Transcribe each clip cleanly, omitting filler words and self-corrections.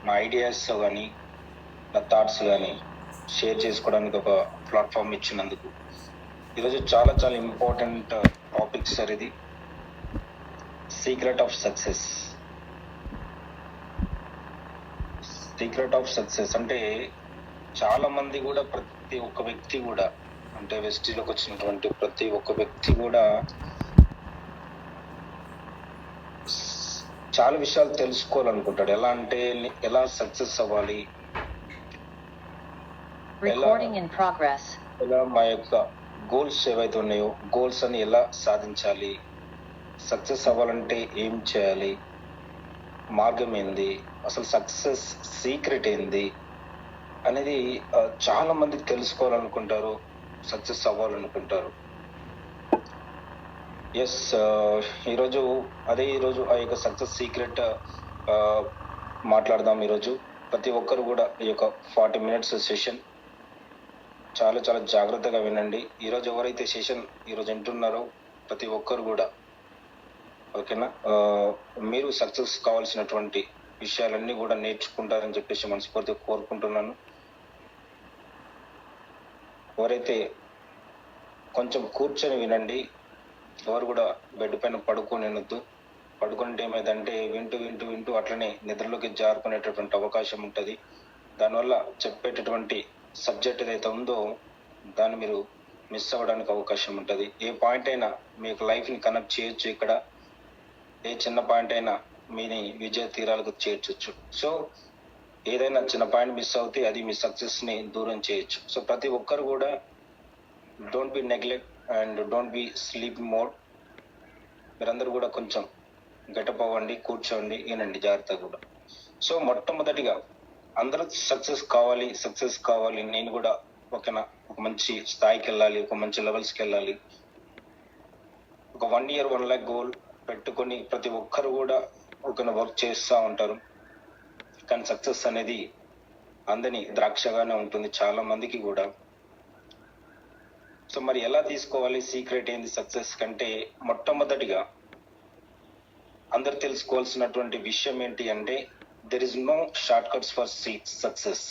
నా ఐడియాస్ కానీ నా థాట్స్ కానీ షేర్ చేసుకోవడానికి ఒక ప్లాట్ఫామ్ ఇచ్చినందుకు. ఈరోజు చాలా చాలా ఇంపార్టెంట్ టాపిక్ సార్ ఇది. Secret of success. Secret of success అంటే చాలా మంది కూడా, ప్రతి ఒక్క వ్యక్తి కూడా, అంటే వెస్టీలోకి వచ్చినటువంటి ప్రతి ఒక్క వ్యక్తి కూడా చాలా విషయాలు తెలుసుకోవాలనుకుంటాడు. ఎలా అంటే ఎలా సక్సెస్ అవ్వాలి, ఎలా మా యొక్క గోల్స్ ఏవైతే ఉన్నాయో గోల్స్ అని ఎలా సాధించాలి, సక్సెస్ అవ్వాలంటే ఏం చేయాలి, మార్గం ఏంది, అసలు సక్సెస్ సీక్రెట్ ఏంది అనేది చాలా మంది తెలుసుకోవాలనుకుంటారు, సక్సెస్ అవ్వాలనుకుంటారు. ఎస్, ఈరోజు ఆ యొక్క సక్సెస్ సీక్రెట్ మాట్లాడదాం. ఈరోజు ప్రతి ఒక్కరు కూడా ఈ యొక్క 40 minutes సెషన్ చాలా చాలా జాగ్రత్తగా వినండి. ఈరోజు ఎవరైతే సెషన్ ఈరోజు వింటున్నారో ప్రతి ఒక్కరు కూడా, ఓకేనా, మీరు సక్సెస్ కావాల్సినటువంటి విషయాలన్నీ కూడా నేర్చుకుంటారని చెప్పేసి మనస్ఫూర్తిగా కోరుకుంటున్నాను. ఎవరైతే కొంచెం కూర్చొని వినండి, ఎవరు కూడా బెడ్ పైన పడుకోనినొద్దు. పడుకుంటే ఏమైందంటే వింటూ వింటూ వింటూ అట్లనే నిద్రలోకి జారుకునేటటువంటి అవకాశం ఉంటుంది. దానివల్ల చెప్పేటటువంటి సబ్జెక్ట్ ఏదైతే ఉందో దాన్ని మీరు మిస్ అవ్వడానికి అవకాశం ఉంటుంది. ఏ పాయింట్ అయినా మీకు లైఫ్ని కనెక్ట్ చేయొచ్చు. ఇక్కడ ఏ చిన్న పాయింట్ అయినా మీని విజయ తీరాలకు చేర్చొచ్చు. సో ఏదైనా చిన్న పాయింట్ మిస్ అవుతే అది మీ సక్సెస్ని దూరం చేయొచ్చు. సో ప్రతి ఒక్కరు కూడా don't be neglect and don't be sleep mode. మీరందరూ కూడా కొంచెం గెటప్ అవ్వండి, కూర్చోండి, వినండి జాగ్రత్తగా కూడా. సో మొట్టమొదటిగా అందరూ సక్సెస్ కావాలి, నేను కూడా ఓకేనా, ఒక మంచి స్థాయికి వెళ్ళాలి, ఒక మంచి లెవెల్స్కి వెళ్ళాలి, ఒక 1 year 1 lakh గోల్ పెట్టుకొని ప్రతి ఒక్కరు కూడా ఒక వర్క్ చేస్తూ ఉంటారు. కానీ సక్సెస్ అనేది అందని ద్రాక్షగానే ఉంటుంది చాలా మందికి కూడా. సో మరి ఎలా తీసుకోవాలి, సీక్రెట్ ఏంది సక్సెస్ కంటే, మొట్టమొదటిగా అందరు తెలుసుకోవాల్సినటువంటి విషయం ఏంటి అంటే there is no shortcuts for success.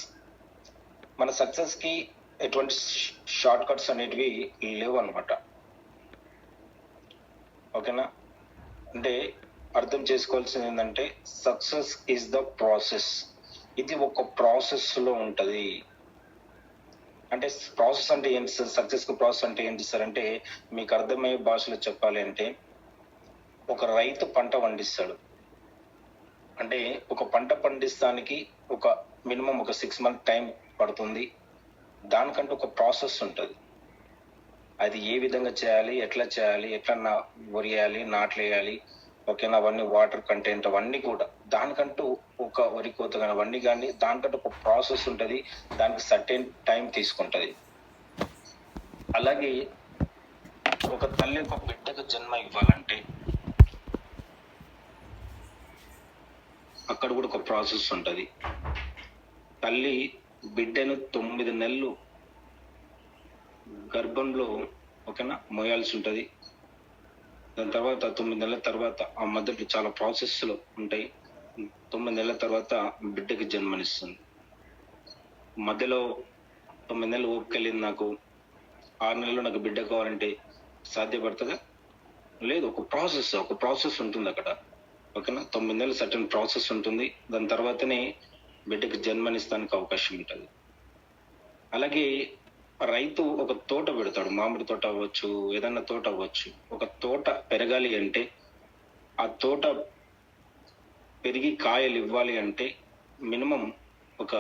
మన సక్సెస్ కి ఎటువంటి షార్ట్ కట్స్ అనేటివి లేవు అనమాట. ఓకేనా, అంటే అర్థం చేసుకోవాల్సింది ఏంటంటే సక్సెస్ ఈజ్ ద ప్రాసెస్. ఇది ఒక ప్రాసెస్ లో ఉంటది. అంటే ప్రాసెస్ అంటే ఏంటి సార్, సక్సెస్ కు ప్రాసెస్ అంటే ఏంటి సార్ అంటే, మీకు అర్థమయ్యే భాషలో చెప్పాలి అంటే, ఒక రైతు పంట పండిస్తాడు. అంటే ఒక పంట పండిస్తానికి ఒక మినిమం ఒక 6 months టైం పడుతుంది. దానికంటూ ఒక ప్రాసెస్ ఉంటుంది. అది ఏ విధంగా చేయాలి, ఎట్లా వరియాలి, నాట్లు వేయాలి, ఓకేనా, అవన్నీ వాటర్ కంటెంట్ అవన్నీ కూడా దానికంటూ ఒక వరి కోత కానీ అవన్నీ కానీ దానికంటూ ఒక ప్రాసెస్ ఉంటుంది. దానికి సర్టెన్ టైం తీసుకుంటుంది. అలాగే ఒక తల్లి ఒక బిడ్డకు జన్మ ఇవ్వాలంటే అక్కడ కూడా ఒక ప్రాసెస్ ఉంటుంది. తల్లి బిడ్డను 9 నెలలు గర్భంలో ఓకేనా మోయాల్సి ఉంటుంది. దాని తర్వాత 9 నెలల తర్వాత ఆ మధ్యలో చాలా ప్రాసెస్లు ఉంటాయి. 9 నెలల తర్వాత బిడ్డకి జన్మనిస్తుంది. మధ్యలో 9 నెలలు ఓపికెళ్ళింది, నాకు 6 నెలలు నాకు బిడ్డ కావాలంటే సాధ్యపడుతుందా? లేదు. ఒక ప్రాసెస్ ఉంటుంది అక్కడ. ఓకేనా, 9 నెలలు సర్టన్ ప్రాసెస్ ఉంటుంది. దాని తర్వాతనే బిడ్డకి జన్మనిస్తానికి అవకాశం ఉంటుంది. అలాగే రైతు ఒక తోట పెడతాడు, మామిడి తోట అవ్వచ్చు, ఏదన్నా తోట అవ్వచ్చు. ఒక తోట పెరగాలి అంటే, ఆ తోట పెరిగి కాయలు ఇవ్వాలి అంటే మినిమం ఒక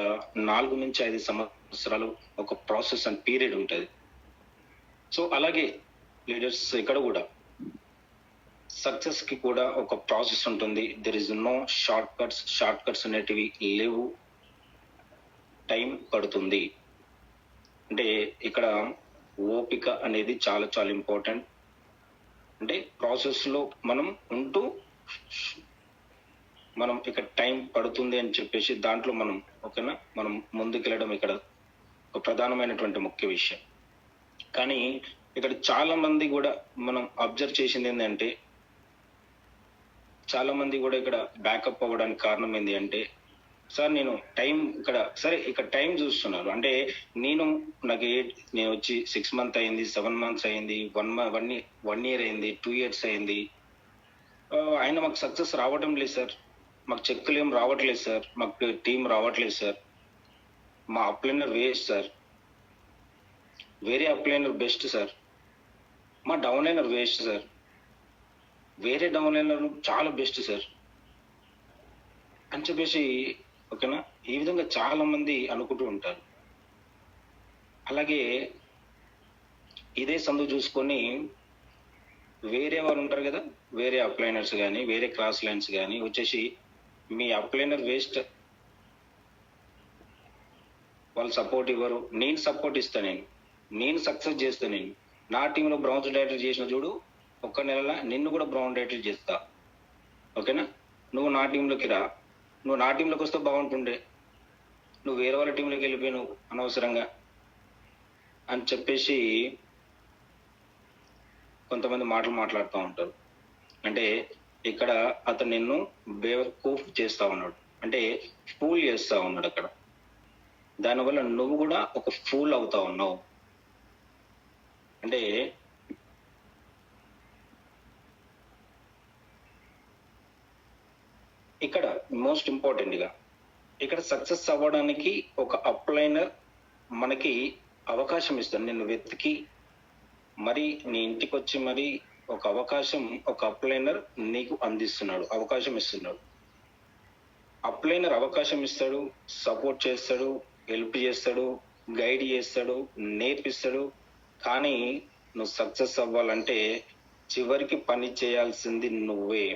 4 నుంచి 5 సంవత్సరాలు ఒక ప్రాసెస్ అండ్ పీరియడ్ ఉంటుంది. సో అలాగే లీడర్స్ ఇక్కడ కూడా సక్సెస్ కి కూడా ఒక ప్రాసెస్ ఉంటుంది. There is no shortcuts అనేటివి లేవు. టైం పడుతుంది. అంటే ఇక్కడ ఓపిక అనేది చాలా చాలా ఇంపార్టెంట్. అంటే ప్రాసెస్ లో మనం ఉంటూ మనం ఇక్కడ టైం పడుతుంది అని చెప్పేసి దాంట్లో మనం ఓకేనా మనం ముందుకెళ్ళడం ఇక్కడ ఒక ప్రధానమైనటువంటి ముఖ్య విషయం. కానీ ఇక్కడ చాలా మంది కూడా మనం అబ్జర్వ్ చేసింది ఏంటంటే, చాలా మంది కూడా ఇక్కడ బ్యాకప్ అవ్వడానికి కారణం ఏంటి అంటే, సార్ నేను టైం ఇక్కడ టైం చూస్తున్నాను. అంటే నేను నేను వచ్చి 6 months అయింది, 7 months అయింది, 1 year అయింది, 2 years అయింది. అయినా మాకు సక్సెస్ రావడం లేదు సార్. మాకు చెక్కులు ఏం రావట్లేదు సార్. మాకు టీం రావట్లేదు సార్. మా అప్లైనర్ వేస్ట్ సార్. వేరే అప్లైనర్ బెస్ట్ సార్. మా డౌన్ లైనర్ వేస్ట్ సార్. వేరే డౌన్ లైనర్ చాలా బెస్ట్ సార్ అని చెప్పేసి, ఓకేనా, ఈ విధంగా చాలా మంది అనుకుంటూ ఉంటారు. అలాగే ఇదే సందు చూసుకొని వేరే వారు ఉంటారు కదా, వేరే అప్లైనర్స్ కానీ వేరే క్రాస్ లైన్స్ కానీ వచ్చేసి మీ అప్లైనర్ వేస్ట్, వాళ్ళు సపోర్ట్ ఇవ్వరు, నేను సపోర్ట్ ఇస్తాను, నేను సక్సెస్ చేస్తాను. నా టీంలో బ్రౌన్స్ డైరెక్టర్ చేసిన చూడు, ఒక్క నెలలో నిన్ను కూడా బ్రౌన్ డైరెక్టర్ చేస్తా, ఓకేనా, నువ్వు నా టీంలోకి రా, నువ్వు నా టీంలోకి వస్తే బాగుంటుండే, నువ్వు వేరే వాళ్ళ టీంలోకి వెళ్ళిపోయావు అనవసరంగా అని చెప్పేసి కొంతమంది మాటలు మాట్లాడుతూ ఉంటారు. అంటే ఇక్కడ అతను నిన్ను బేవకూఫ్ చేస్తా ఉన్నాడు, అంటే ఫూల్ చేస్తా ఉన్నాడు అక్కడ. దానివల్ల నువ్వు కూడా ఒక ఫూల్ అవుతా ఉన్నావు. అంటే ఇక్కడ మోస్ట్ ఇంపార్టెంట్గా ఇక్కడ సక్సెస్ అవ్వడానికి ఒక అప్లైనర్ మనకి అవకాశం ఇస్తాడు. నేను వెతికి మరి నీ ఇంటికి వచ్చి మరి ఒక అవకాశం, ఒక అప్లైనర్ నీకు అందిస్తున్నాడు, అవకాశం ఇస్తున్నాడు. అప్లైనర్ అవకాశం ఇస్తాడు, సపోర్ట్ చేస్తాడు, హెల్ప్ చేస్తాడు, గైడ్ చేస్తాడు, నేర్పిస్తాడు. కానీ నువ్వు సక్సెస్ అవ్వాలంటే చివరికి పని చేయాల్సింది నువ్వే,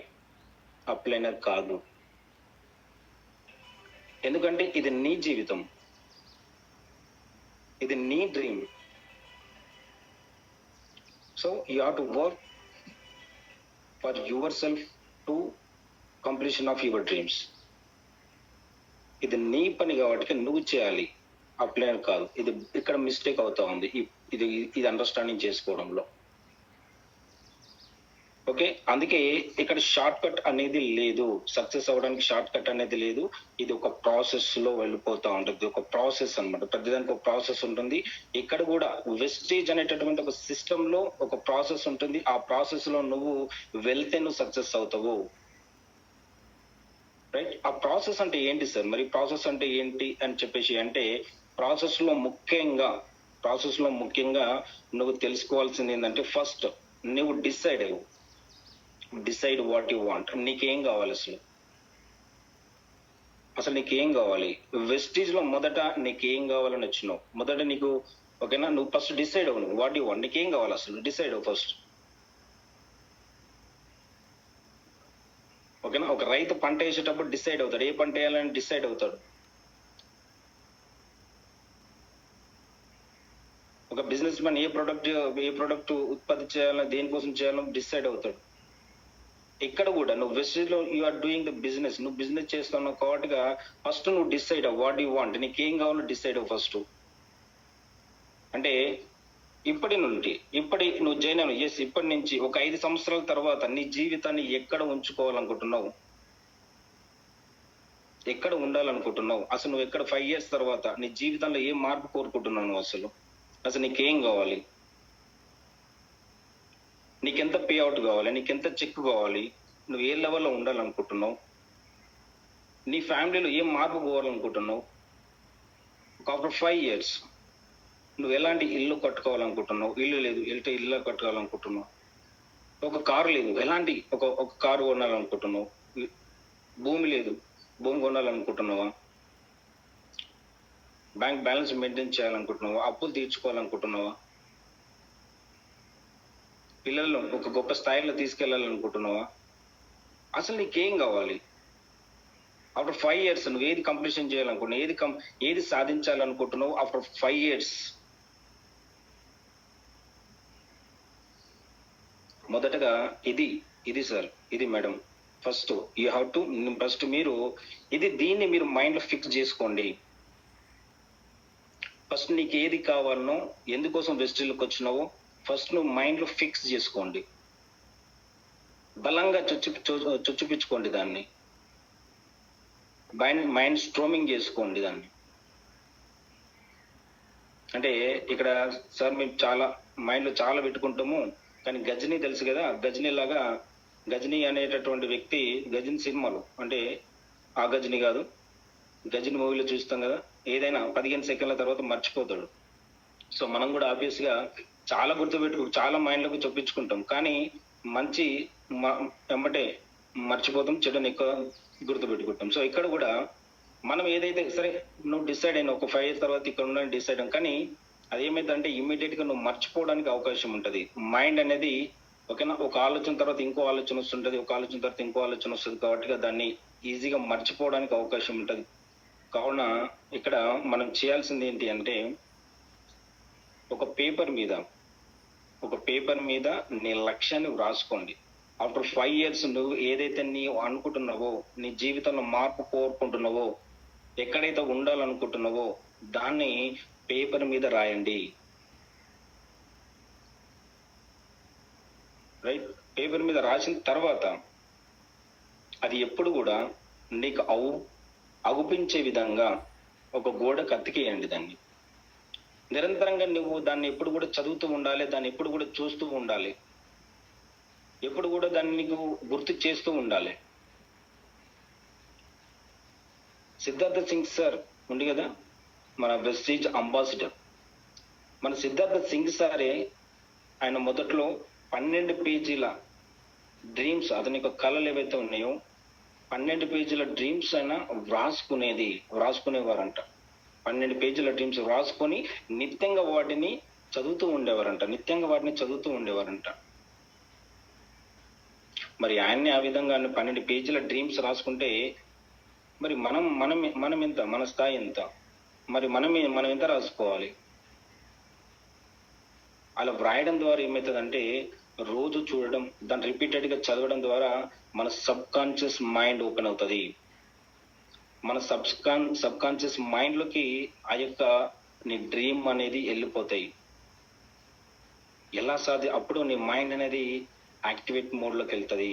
అప్లైనర్ కాదు. ఎందుకంటే ఇది నీ జీవితం, ఇది నీ dream. So you have to work for your self to completion of your dreams. ఇది నీ పని కాబట్టి నువ్వు చేయాలి, అప్లైనర్ కాదు. ఇది ఇక్కడ మిస్టేక్ అవుతా ఉంది ఇది అండర్స్టాండింగ్ చేసుకోవడంలో. ఓకే, అందుకే ఇక్కడ షార్ట్ కట్ అనేది లేదు. సక్సెస్ అవ్వడానికి షార్ట్ కట్ అనేది లేదు. ఇది ఒక ప్రాసెస్ లో వెళ్ళిపోతా ఉంటుంది, ఒక ప్రాసెస్ అన్నమాట. ప్రతిదానికి ఒక ప్రాసెస్ ఉంటుంది. ఇక్కడ కూడా వెస్టేజ్ అనేటటువంటి ఒక సిస్టమ్ లో ఒక ప్రాసెస్ ఉంటుంది. ఆ ప్రాసెస్ లో నువ్వు వెళ్తే నువ్వు సక్సెస్ అవుతావు, రైట్. ఆ ప్రాసెస్ అంటే ఏంటి సార్? మరి ప్రాసెస్ అంటే ఏంటి అని చెప్పేసి అంటే, ప్రాసెస్ లో ముఖ్యంగా నువ్వు తెలుసుకోవాల్సింది ఏంటంటే, ఫస్ట్ నువ్వు డిసైడ్ వాట్ యు వాంట్. నీకేం కావాలి అసలు నీకేం కావాలి? వెస్టీజ్ లో మొదట నీకేం కావాలని వచ్చినావు, మొదట నీకు, ఓకేనా, నువ్వు ఫస్ట్ డిసైడ్ అవ్వు వాట్ యు వాంట్. నీకేం కావాలి అసలు డిసైడ్ అవ్వు ఫస్ట్, ఓకేనా. ఒక రైతు పంట వేసేటప్పుడు డిసైడ్ అవుతాడు, ఏ పంట వేయాలని డిసైడ్ అవుతాడు. ఒక బిజినెస్ మ్యాన్ ఏ ప్రొడక్ట్ ఉత్పత్తి చేయాలని, దేనికోసం చేయాలని డిసైడ్ అవుతాడు. ఇక్కడ కూడా నువ్వు వెస్టేజ్ లో you are doing the business, నువ్వు బిజినెస్ చేస్తున్నావు కాబట్టిగా ఫస్ట్ నువ్వు డిసైడ్ అవ్వు వాట్ యు వాంట్. నీకేం కావాలో డిసైడ్ అవ్వు ఫస్ట్. అంటే ఇప్పటి నువ్వు జాయిన్ అవ్వు. ఎస్, ఇప్పటి నుంచి ఒక 5 సంవత్సరాల తర్వాత నీ జీవితాన్ని ఎక్కడ ఉంచుకోవాలనుకుంటున్నావు, ఎక్కడ ఉండాలనుకుంటున్నావు, అసలు నువ్వు ఎక్కడ 5 years తర్వాత నీ జీవితంలో ఏం మార్పు కోరుకుంటున్నావు, అసలు నీకేం కావాలి, నీకెంత పే అవుట్ కావాలి, నీకెంత చెక్ కావాలి, నువ్వు ఏ లెవెల్లో ఉండాలనుకుంటున్నావు, నీ ఫ్యామిలీలో ఏం మార్పు పోవాలనుకుంటున్నావు, ఆఫ్టర్ 5 years నువ్వు ఎలాంటి ఇల్లు కట్టుకోవాలనుకుంటున్నావు, ఇల్లు లేదు ఇల్లు కట్టుకోవాలనుకుంటున్నావు, ఒక కారు లేదు ఎలాంటి ఒక కారు కొనాలనుకుంటున్నావు, భూమి లేదు భూమి కొనాలనుకుంటున్నావా, బ్యాంక్ బ్యాలెన్స్ మెయింటైన్ చేయాలనుకుంటున్నావా, అప్పులు తీర్చుకోవాలనుకుంటున్నావా, పిల్లలను ఒక గొప్ప స్థాయిలో తీసుకెళ్లాలనుకుంటున్నావా, అసలు నీకేం కావాలి? ఆఫ్టర్ 5 years నువ్వు ఏది కంప్లీషన్ చేయాలనుకుంటున్నావు, ఏది సాధించాలనుకుంటున్నావు ఆఫ్టర్ 5 years? మొదటగా ఇది సార్, ఇది madam, first you have to మీరు దీన్ని మీరు మైండ్ లో ఫిక్స్ చేసుకోండి. ఫస్ట్ నీకు ఏది కావాలనో, ఎందుకోసం వెస్టిల్కి వచ్చినావో ఫస్ట్ నువ్వు మైండ్ లో ఫిక్స్ చేసుకోండి, బలంగా చొచ్చుపించుకోండి దాన్ని. మైండ్ స్ట్రోమింగ్ చేసుకోండి దాన్ని. అంటే ఇక్కడ సార్ మేము చాలా మైండ్లో చాలా పెట్టుకుంటాము, కానీ గజనీ తెలుసు కదా, గజనీ లాగా గజనీ అనేటటువంటి వ్యక్తి గజనీ సినిమాలు అంటే ఆ గజనీ కాదు, గజనీ మూవీలో చూస్తాం కదా, ఏదైనా 15 సెకండ్ల తర్వాత మర్చిపోతాడు. సో మనం కూడా ఆబ్వియస్గా చాలా చాలా మైండ్లకు చొప్పించుకుంటాం, కానీ మంచి ఎమ్మటే మర్చిపోతాం, చెడుని ఎక్కువ గుర్తుపెట్టుకుంటాం. సో ఇక్కడ కూడా మనం ఏదైతే సరే నువ్వు డిసైడ్ అయిన ఒక 5 years తర్వాత ఇక్కడ ఉండాలని డిసైడ్ అయ్యాం, కానీ అది ఏమైందంటే ఇమ్మీడియట్ గా నువ్వు మర్చిపోవడానికి అవకాశం ఉంటుంది. మైండ్ అనేది ఓకేనా, ఒక ఆలోచన తర్వాత ఇంకో ఆలోచన వస్తుంటది, ఒక ఆలోచన తర్వాత ఇంకో ఆలోచన వస్తుంది, కాబట్టి దాన్ని ఈజీగా మర్చిపోవడానికి అవకాశం ఉంటుంది. కావున ఇక్కడ మనం చేయాల్సింది ఏంటి అంటే ఒక పేపర్ మీద నీ లక్ష్యాన్ని వ్రాసుకోండి. ఆఫ్టర్ 5 years నువ్వు ఏదైతే నీవు అనుకుంటున్నావో, నీ జీవితంలో మార్పు కోరుకుంటున్నావో, ఎక్కడైతే ఉండాలనుకుంటున్నావో దాన్ని పేపర్ మీద రాయండి. రైట్, పేపర్ మీద రాసిన తర్వాత అది ఎప్పుడు కూడా నీకు అగుపించే విధంగా ఒక గోడకు అతికేయండి. దాన్ని నిరంతరంగా నువ్వు దాన్ని ఎప్పుడు కూడా చదువుతూ ఉండాలి, దాన్ని ఎప్పుడు కూడా చూస్తూ ఉండాలి, ఎప్పుడు కూడా దాన్ని నీకు గుర్తు చేస్తూ ఉండాలి. సిద్ధార్థ సింగ్ సార్ ఉంది కదా, మన వెస్టీజ్ అంబాసిడర్. మన సిద్ధార్థ సింగ్ సారే ఆయన మొదట్లో 12 పేజీల డ్రీమ్స్, అతని యొక్క కళలు ఏవైతే ఉన్నాయో 12 పేజీల డ్రీమ్స్ అయినా వ్రాసుకునేవారంట. 12 పేజీల డ్రీమ్స్ వ్రాసుకొని నిత్యంగా వాటిని చదువుతూ ఉండేవారంట. మరి ఆయన్ని ఆ విధంగా 12 పేజీల డ్రీమ్స్ రాసుకుంటే మరి మనం ఎంత, మన స్థాయి ఎంత, మరి మనం ఎంత రాసుకోవాలి? అలా వ్రాయడం ద్వారా ఏమవుతుందంటే రోజు చూడడం, దాన్ని రిపీటెడ్గా చదవడం ద్వారా మన సబ్ కాన్షియస్ మైండ్ ఓపెన్ అవుతుంది. మన సబ్ కాన్షియస్ మైండ్లోకి ఆ యొక్క నీ డ్రీమ్ అనేది వెళ్ళిపోతాయి. అప్పుడు నీ మైండ్ అనేది యాక్టివేట్ మోడ్లోకి వెళ్తుంది.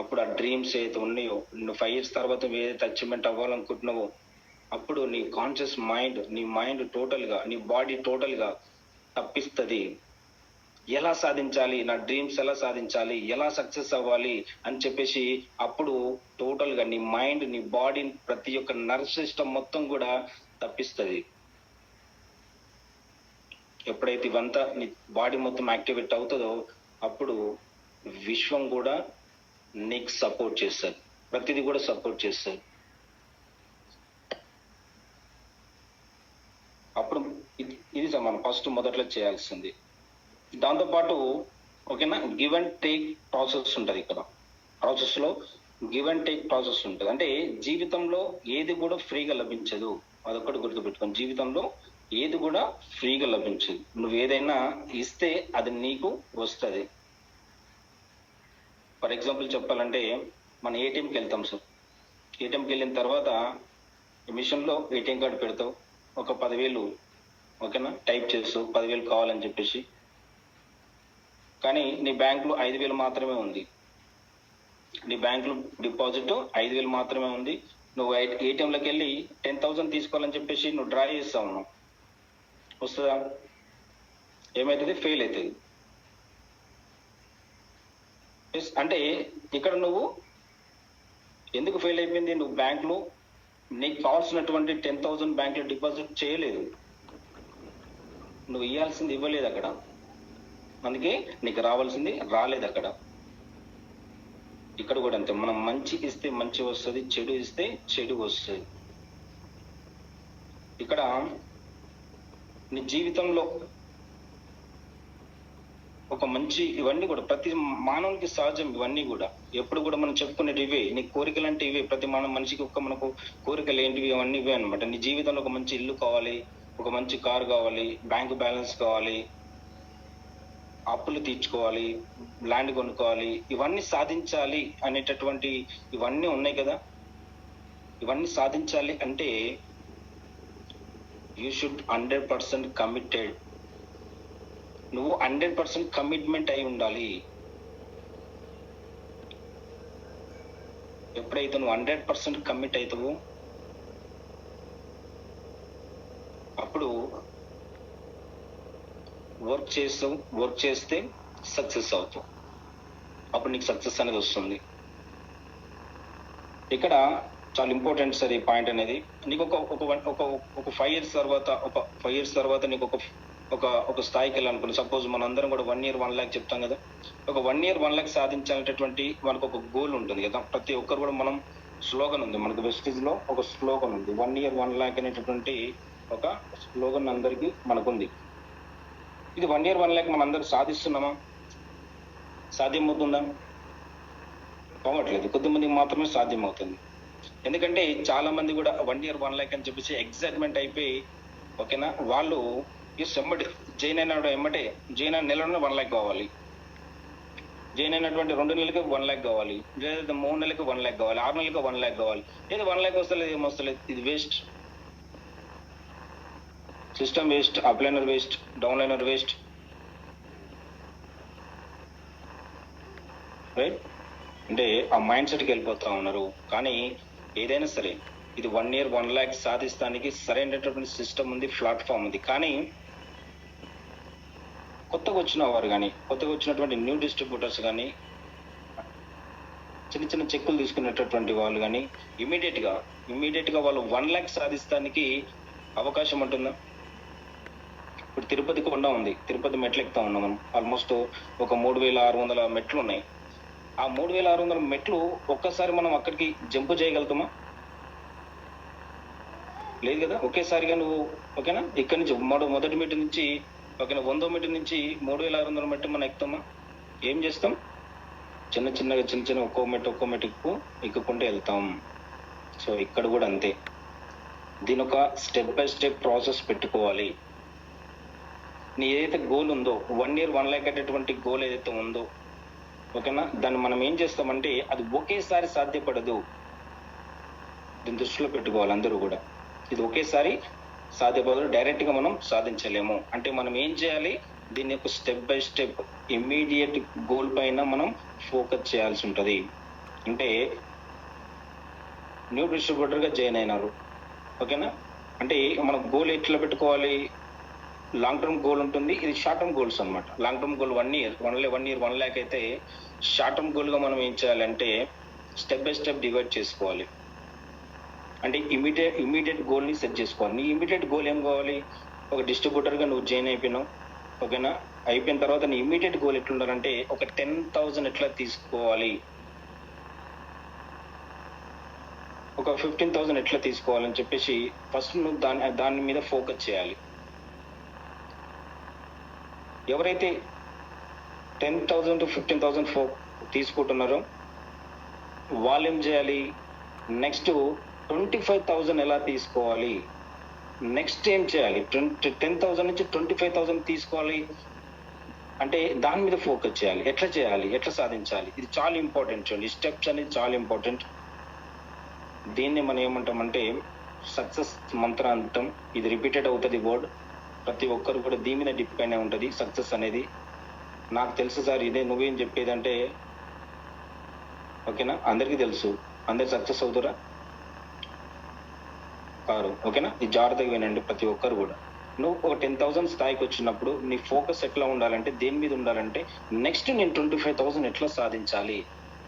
అప్పుడు ఆ డ్రీమ్స్ ఏదైతే ఉన్నాయో, నువ్వు 5 years తర్వాత ఏదైతే అచీవ్మెంట్ అవ్వాలనుకుంటున్నావో అప్పుడు నీ కాన్షియస్ మైండ్, నీ మైండ్ టోటల్గా, నీ బాడీ టోటల్గా తప్పిస్తుంది. ఎలా సాధించాలి, నా డ్రీమ్స్ ఎలా సాధించాలి, ఎలా సక్సెస్ అవ్వాలి అని చెప్పేసి అప్పుడు టోటల్గా నీ మైండ్, నీ బాడీ, ప్రతి ఒక్క నర్వ్ సిస్టమ్ మొత్తం కూడా తప్పిస్తుంది. ఎప్పుడైతే ఇవంతా నీ బాడీ మొత్తం యాక్టివేట్ అవుతుందో అప్పుడు విశ్వం కూడా నీకు సపోర్ట్ చేస్తుంది, ప్రతిదీ కూడా సపోర్ట్ చేస్తుంది. అప్పుడు ఇది మనం ఫస్ట్ మొదట్లో చేయాల్సింది. దాంతోపాటు ఓకేనా, గివ్ అండ్ టేక్ ప్రాసెస్ ఉంటుంది. ఇక్కడ ప్రాసెస్లో గివ్ అండ్ టేక్ ప్రాసెస్ ఉంటుంది. అంటే జీవితంలో ఏది కూడా ఫ్రీగా లభించదు, అదొక్కటి గుర్తుపెట్టుకోండి. జీవితంలో ఏది కూడా ఫ్రీగా లభించదు. నువ్వు ఏదైనా ఇస్తే అది నీకు వస్తుంది. ఫర్ ఎగ్జాంపుల్ చెప్పాలంటే మన ఏటీఎంకి వెళ్తాం సార్. ఏటీఎంకి వెళ్ళిన తర్వాత మిషన్లో ఏటీఎం కార్డు పెడతావు, ఒక 10,000 ఓకేనా టైప్ చేస్తావు, 10,000 కావాలని చెప్పేసి. కానీ నీ బ్యాంకులో 5,000 మాత్రమే ఉంది, నీ బ్యాంకులో డిపాజిట్ 5,000 మాత్రమే ఉంది. నువ్వు ఏటీఎంలోకి వెళ్ళి 10,000 తీసుకోవాలని చెప్పేసి నువ్వు డ్రా చేస్తావు, వస్తుందా? ఏమవుతుంది? ఫెయిల్ అవుతుంది. అంటే ఇక్కడ నువ్వు ఎందుకు ఫెయిల్ అయిపోయింది? నువ్వు బ్యాంకులో నీకు కావాల్సినటువంటి 10,000 బ్యాంకులో డిపాజిట్ చేయలేదు, నువ్వు ఇవ్వాల్సింది ఇవ్వలేదు అక్కడ, అందుకే నీకు రావాల్సింది రాలేదు అక్కడ. ఇక్కడ కూడా అంతే, మనం మంచి ఇస్తే మంచి వస్తుంది, చెడు ఇస్తే చెడు వస్తుంది. ఇక్కడ నీ జీవితంలో ఒక మంచి, ఇవన్నీ కూడా ప్రతి మానవునికి సహజం. ఇవన్నీ కూడా ఎప్పుడు కూడా మనం చెప్పుకునేవి ఇవే. నీ కోరికలు అంటే ఇవే. ప్రతి మనిషికి మనకు కోరికలు ఏంటివి, అవన్నీ ఇవే అనమాట. నీ జీవితంలో ఒక మంచి ఇల్లు కావాలి, ఒక మంచి కారు కావాలి, బ్యాంకు బ్యాలెన్స్ కావాలి, అప్పులు తీర్చుకోవాలి, ల్యాండ్ కొనుక్కోవాలి, ఇవన్నీ సాధించాలి అనేటటువంటి ఇవన్నీ ఉన్నాయి కదా. ఇవన్నీ సాధించాలి అంటే యూ షుడ్ 100% కమిటెడ్. నువ్వు 100% కమిట్మెంట్ అయి ఉండాలి. ఎప్పుడైతే నువ్వు 100% కమిట్ అవుతావో అప్పుడు వర్క్ చేస్తే సక్సెస్ అవుతావు. అప్పుడు నీకు సక్సెస్ అనేది వస్తుంది. ఇక్కడ చాలా ఇంపార్టెంట్ సార్ ఈ పాయింట్ అనేది. నీకు ఒక 5 years తర్వాత నీకు ఒక స్థాయికి వెళ్ళాలనుకున్నా. సపోజ్ మనందరం కూడా 1 year 1 lakh చెప్తాం కదా. ఒక 1 year 1 lakh సాధించాలనేటువంటి మనకు ఒక గోల్ ఉంటుంది కదా. ప్రతి ఒక్కరు కూడా మనం స్లోగన్ ఉంది, మనకు వెస్టీజ్ లో ఒక స్లోగన్ ఉంది, 1 year 1 lakh అనేటటువంటి ఒక స్లోగన్ అందరికీ మనకుంది. ఇది 1 year 1 lakh మనం అందరూ సాధిస్తున్నామా? సాధ్యమవుతుందా? పోవట్లేదు. కొద్దిమందికి మాత్రమే సాధ్యం అవుతుంది. ఎందుకంటే చాలా మంది కూడా 1 year 1 lakh అని చెప్పేసి ఎగ్జైట్మెంట్ అయిపోయి ఓకేనా, వాళ్ళు జాయిన్ అయిన నెలలో 1 lakh కావాలి, జాయిన్ అయినటువంటి 2 నెలలకి 1 lakh కావాలి, లేదా 3 నెలలకు 1 lakh కావాలి, 6 నెలలకు 1 lakh కావాలి. ఏదో 1 lakh వస్తలేదు, ఏమొస్తలేదు. ఇది waste. System waste, upliner waste, downliner waste, right? అంటే ఆ మైండ్ సెట్కి వెళ్ళిపోతా ఉన్నారు. కానీ ఏదైనా సరే ఇది 1 year 1 lakh సాధిస్తానికి సరైనటువంటి సిస్టమ్ ఉంది, ప్లాట్ఫామ్ ఉంది. కానీ కొత్తగా వచ్చినటువంటి న్యూ డిస్ట్రిబ్యూటర్స్ కానీ, చిన్న చెక్కులు తీసుకునేటటువంటి వాళ్ళు కానీ ఇమీడియట్ గా వాళ్ళు 1 lakh సాధిస్తానికి అవకాశం ఉంటుందా? ఇప్పుడు తిరుపతి కొండ ఉంది, తిరుపతి మెట్లు ఎక్కుతా ఉన్నాం మనం. ఆల్మోస్ట్ ఒక 3600 మెట్లు ఉన్నాయి. ఆ 3600 మెట్లు ఒక్కసారి మనం అక్కడికి జంప్ చేయగలుగుతామా? లేదు కదా. ఒకేసారిగా నువ్వు ఓకేనా ఇక్కడి నుంచి మొదటి మెట్టు నుంచి ఓకేనా 100వ మెట్టు నుంచి 3600 మెట్టు మనం ఎక్కుతామా? ఏం చేస్తాం? చిన్న ఒక్కో మెట్టు ఎక్కుకుంటూ వెళ్తాం. సో ఇక్కడ కూడా అంతే. దీని ఒక స్టెప్ బై స్టెప్ ప్రాసెస్ పెట్టుకోవాలి. నీ ఏదైతే గోల్ ఉందో 1 year 1 lakh అనేటువంటి గోల్ ఏదైతే ఉందో ఓకేనా, దాన్ని మనం ఏం చేస్తామంటే అది ఒకేసారి సాధ్యపడదు. దీన్ని దృష్టిలో పెట్టుకోవాలి అందరూ కూడా. ఇది ఒకేసారి సాధ్యపడదు, డైరెక్ట్ గా మనం సాధించలేము. అంటే మనం ఏం చేయాలి? దీన్ని ఒక step by step immediate goal పైన మనం ఫోకస్ చేయాల్సి ఉంటుంది. అంటే న్యూ డిస్ట్రిబ్యూటర్ గా జాయిన్ అయినారు ఓకేనా, అంటే మనం గోల్ ఎట్లా పెట్టుకోవాలి? లాంగ్ టర్మ్ గోల్ ఉంటుంది, ఇది షార్ట్ టర్మ్ గోల్స్ అనమాట. Long term goal 1 year 1 lakh అయితే, షార్ట్ టర్మ్ గోల్ గా మనం ఏం చేయాలంటే స్టెప్ బై స్టెప్ డివైడ్ చేసుకోవాలి. అంటే ఇమీడియట్ గోల్ ని సెట్ చేసుకోవాలి. నీ ఇమీడియట్ గోల్ ఏం కావాలి? ఒక డిస్ట్రిబ్యూటర్ గా నువ్వు జాయిన్ అయిపోయినావు ఓకేనా, అయిపోయిన తర్వాత నీ ఇమీడియట్ గోల్ ఎట్లుండాలంటే ఒక 10,000 ఎట్లా తీసుకోవాలి, ఒక 15,000 ఎట్లా తీసుకోవాలని చెప్పేసి ఫస్ట్ నువ్వు దాని మీద ఫోకస్ చేయాలి. ఎవరైతే 10,000 to 15,000 తీసుకుంటున్నారో వాళ్ళు ఏం చేయాలి? నెక్స్ట్ 25,000 ఎలా తీసుకోవాలి? నెక్స్ట్ ఏం చేయాలి? 10,000 నుంచి 25,000 తీసుకోవాలి అంటే దాని మీద ఫోకస్ చేయాలి. ఎట్లా సాధించాలి? ఇది చాలా ఇంపార్టెంట్. చూడండి, స్టెప్స్ అనేది చాలా ఇంపార్టెంట్. దీన్ని మనం ఏమంటామంటే సక్సెస్ మంత్రాంతం. ఇది రిపీటెడ్ అవుతుంది వర్డ్. ప్రతి ఒక్కరు కూడా దీని మీద డిపెండ్ అయి ఉంటుంది సక్సెస్ అనేది. నాకు తెలుసు సార్, ఇదే నువ్వేం చెప్పేదంటే ఓకేనా, అందరికీ తెలుసు. అందరు సక్సెస్ అవుతారా? కారు ఓకేనా. ఇది జాగ్రత్తగా వినండి ప్రతి ఒక్కరు కూడా. నువ్వు ఒక 10,000 స్థాయికి వచ్చినప్పుడు నీ ఫోకస్ ఎట్లా ఉండాలంటే, దేని మీద ఉండాలంటే నెక్స్ట్ నేను 25,000 ఎట్లా సాధించాలి?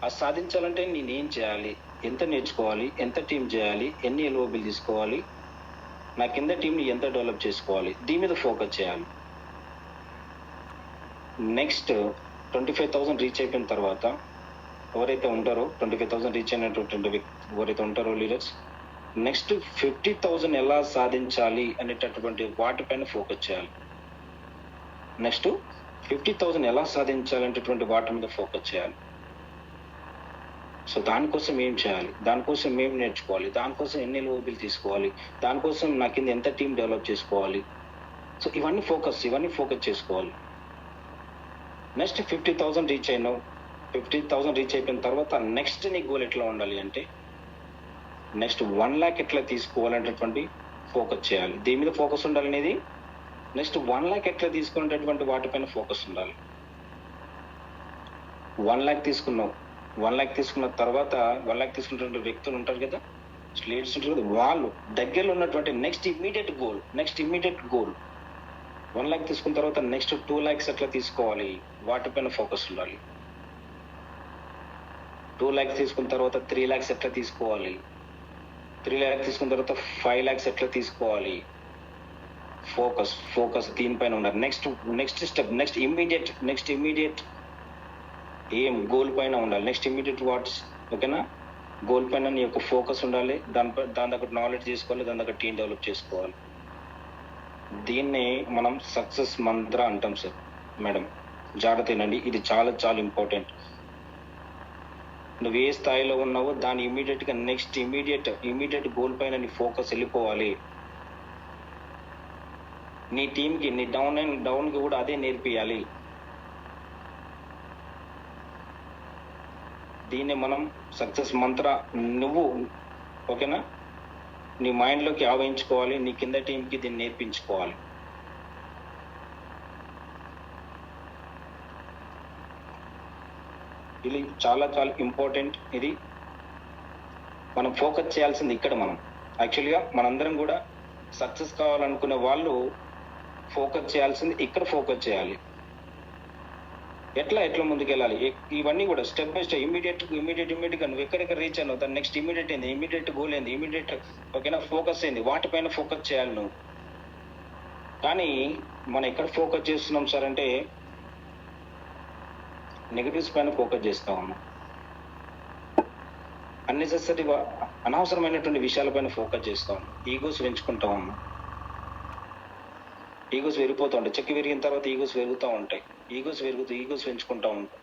ఆ సాధించాలంటే నేనేం చేయాలి? ఎంత నేర్చుకోవాలి? ఎంత టీం చేయాలి? ఎన్ని ఎల్ఓబిలు తీసుకోవాలి? నా కింద టీంని ఎంత డెవలప్ చేసుకోవాలి? దీని మీద ఫోకస్ చేయాలి. నెక్స్ట్ 25,000 రీచ్ అయిపోయిన తర్వాత ఎవరైతే ఉంటారో 25,000 రీచ్ అయినటువంటి ఎవరైతే ఉంటారో లీడర్స్, నెక్స్ట్ 50,000 ఎలా సాధించాలి అనేటటువంటి వాటిపైన ఫోకస్ చేయాలి. నెక్స్ట్ 50,000 ఎలా సాధించాలనేటటువంటి వాటి మీద ఫోకస్ చేయాలి. సో దానికోసం ఏం చేయాలి? దానికోసం ఏం నేర్చుకోవాలి? దానికోసం ఎన్ని ఎల్ఓబిలు తీసుకోవాలి? దానికోసం నా కింద ఎంత టీం డెవలప్ చేసుకోవాలి? సో ఇవన్నీ ఫోకస్ చేసుకోవాలి. నెక్స్ట్ 50,000 రీచ్ అయినావు. 50,000 రీచ్ అయిపోయిన తర్వాత నెక్స్ట్ నీ గోల్ ఎట్లా ఉండాలి అంటే నెక్స్ట్ 1 lakh ఎట్లా తీసుకోవాలనేటటువంటి ఫోకస్ చేయాలి. దీని మీద ఫోకస్ ఉండాలనేది. నెక్స్ట్ 1 lakh ఎట్లా తీసుకునేటటువంటి వాటిపైన ఫోకస్ ఉండాలి. 1 lakh తీసుకున్నావు 1 లక్ష తీసుకున్న తర్వాత 1 లక్ష తీసుకున్నటువంటి వ్యక్తులు ఉంటారు కదా, లీడర్స్ ఉంటారు కదా, వాళ్ళు దగ్గరలో ఉన్నటువంటి నెక్స్ట్ ఇమ్మీడియట్ గోల్ 1 లక్ష తీసుకున్న తర్వాత నెక్స్ట్ 2 lakhs ఎట్లా తీసుకోవాలి, వాటిపైన ఫోకస్ ఉండాలి. 2 lakhs తీసుకున్న తర్వాత 3 lakhs ఎట్లా తీసుకోవాలి, 3 lakhs తీసుకున్న తర్వాత 5 lakhs ఎట్లా తీసుకోవాలి. ఫోకస్ దీనిపైన ఉండాలి. నెక్స్ట్ స్టెప్, నెక్స్ట్ ఇమ్మీడియట్ ఏం గోల్ పైన ఉండాలి. నెక్స్ట్ ఇమ్మీడియట్ వాట్స్, ఓకేనా, గోల్ పైన నీ యొక్క ఫోకస్ ఉండాలి. దాని దగ్గర నాలెడ్జ్ తీసుకోవాలి, దాని దగ్గర టీం డెవలప్ చేసుకోవాలి. దీన్నే మనం సక్సెస్ మంత్ర అంటాం సార్. మేడం జాగ్రత్త తినండి, ఇది చాలా చాలా ఇంపార్టెంట్. నువ్వు ఏ స్థాయిలో ఉన్నావో దాని గా నెక్స్ట్ ఇమ్మీడియట్ గోల్ పైన నీ ఫోకస్ వెళ్ళిపోవాలి. నీ టీంకి, నీ డౌన్కి కూడా అదే నేర్పియాలి. దీన్ని మనం సక్సెస్ మంత్ర నువ్వు, ఓకేనా, నీ మైండ్లోకి ఆవహించుకోవాలి. నీ కింద టీంకి దీన్ని నేర్పించుకోవాలి. ఇది చాలా చాలా ఇంపార్టెంట్. ఇది మనం ఫోకస్ చేయాల్సింది ఇక్కడ. మనం యాక్చువల్గా మనందరం కూడా సక్సెస్ కావాలనుకునే వాళ్ళు ఫోకస్ చేయాల్సింది ఇక్కడ. ఫోకస్ చేయాలి. ఎట్లా ముందుకెళ్ళాలి, ఇవన్నీ కూడా స్టెప్ బై స్టెప్, ఇమీడియట్గా నువ్వు ఎక్కడెక్కడ రీచ్ అన్నావు, దాని నెక్స్ట్ ఇమీడియట్ గోల్ ఏంది, ఓకేనా, ఫోకస్ ఏంది, వాటిపైన ఫోకస్ చేయాలి నువ్వు. కానీ మనం ఎక్కడ ఫోకస్ చేస్తున్నాం సార్ అంటే నెగటివ్స్ పైన ఫోకస్ చేస్తా ఉన్నాం. అనవసరమైనటువంటి విషయాలపైన ఫోకస్ చేస్తా ఉన్నాం. ఈగోస్ పెంచుకుంటా ఉన్నాం. ఈగోస్ పెరిగిపోతూ ఉంటాయి. చెక్కి విరిగిన తర్వాత ఈగోస్ పెరుగుతూ ఉంటాయి. ఈగోస్ పెంచుకుంటూ ఉంటాం.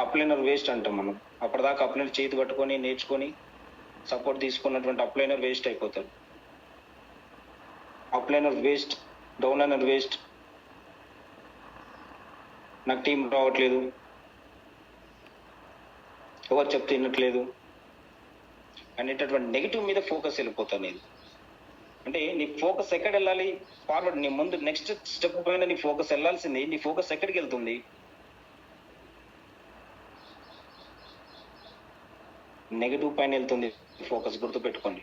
అప్లైనర్ వేస్ట్ అంటాం మనం. అప్పటిదాకా అప్లైనర్ చేతి పట్టుకొని నేర్చుకొని సపోర్ట్ తీసుకున్నటువంటి అప్లైనర్ వేస్ట్ అయిపోతాడు. అప్లైనర్ వేస్ట్, డౌన్లైనర్ వేస్ట్, నాకు టీం రావట్లేదు, ఎవరు చెప్తే వినట్లేదు అనేటటువంటి నెగిటివ్ మీద ఫోకస్ వెళ్ళిపోతాను నేను. అంటే నీ ఫోకస్ ఎక్కడ వెళ్ళాలి, ఫార్వర్డ్. నీ ముందు నెక్స్ట్ స్టెప్ పైన నీ ఫోకస్ వెళ్ళాల్సింది. నీ ఫోకస్ ఎక్కడికి వెళ్తుంది, నెగిటివ్ పైన వెళ్తుంది ఫోకస్. గుర్తుపెట్టుకోండి.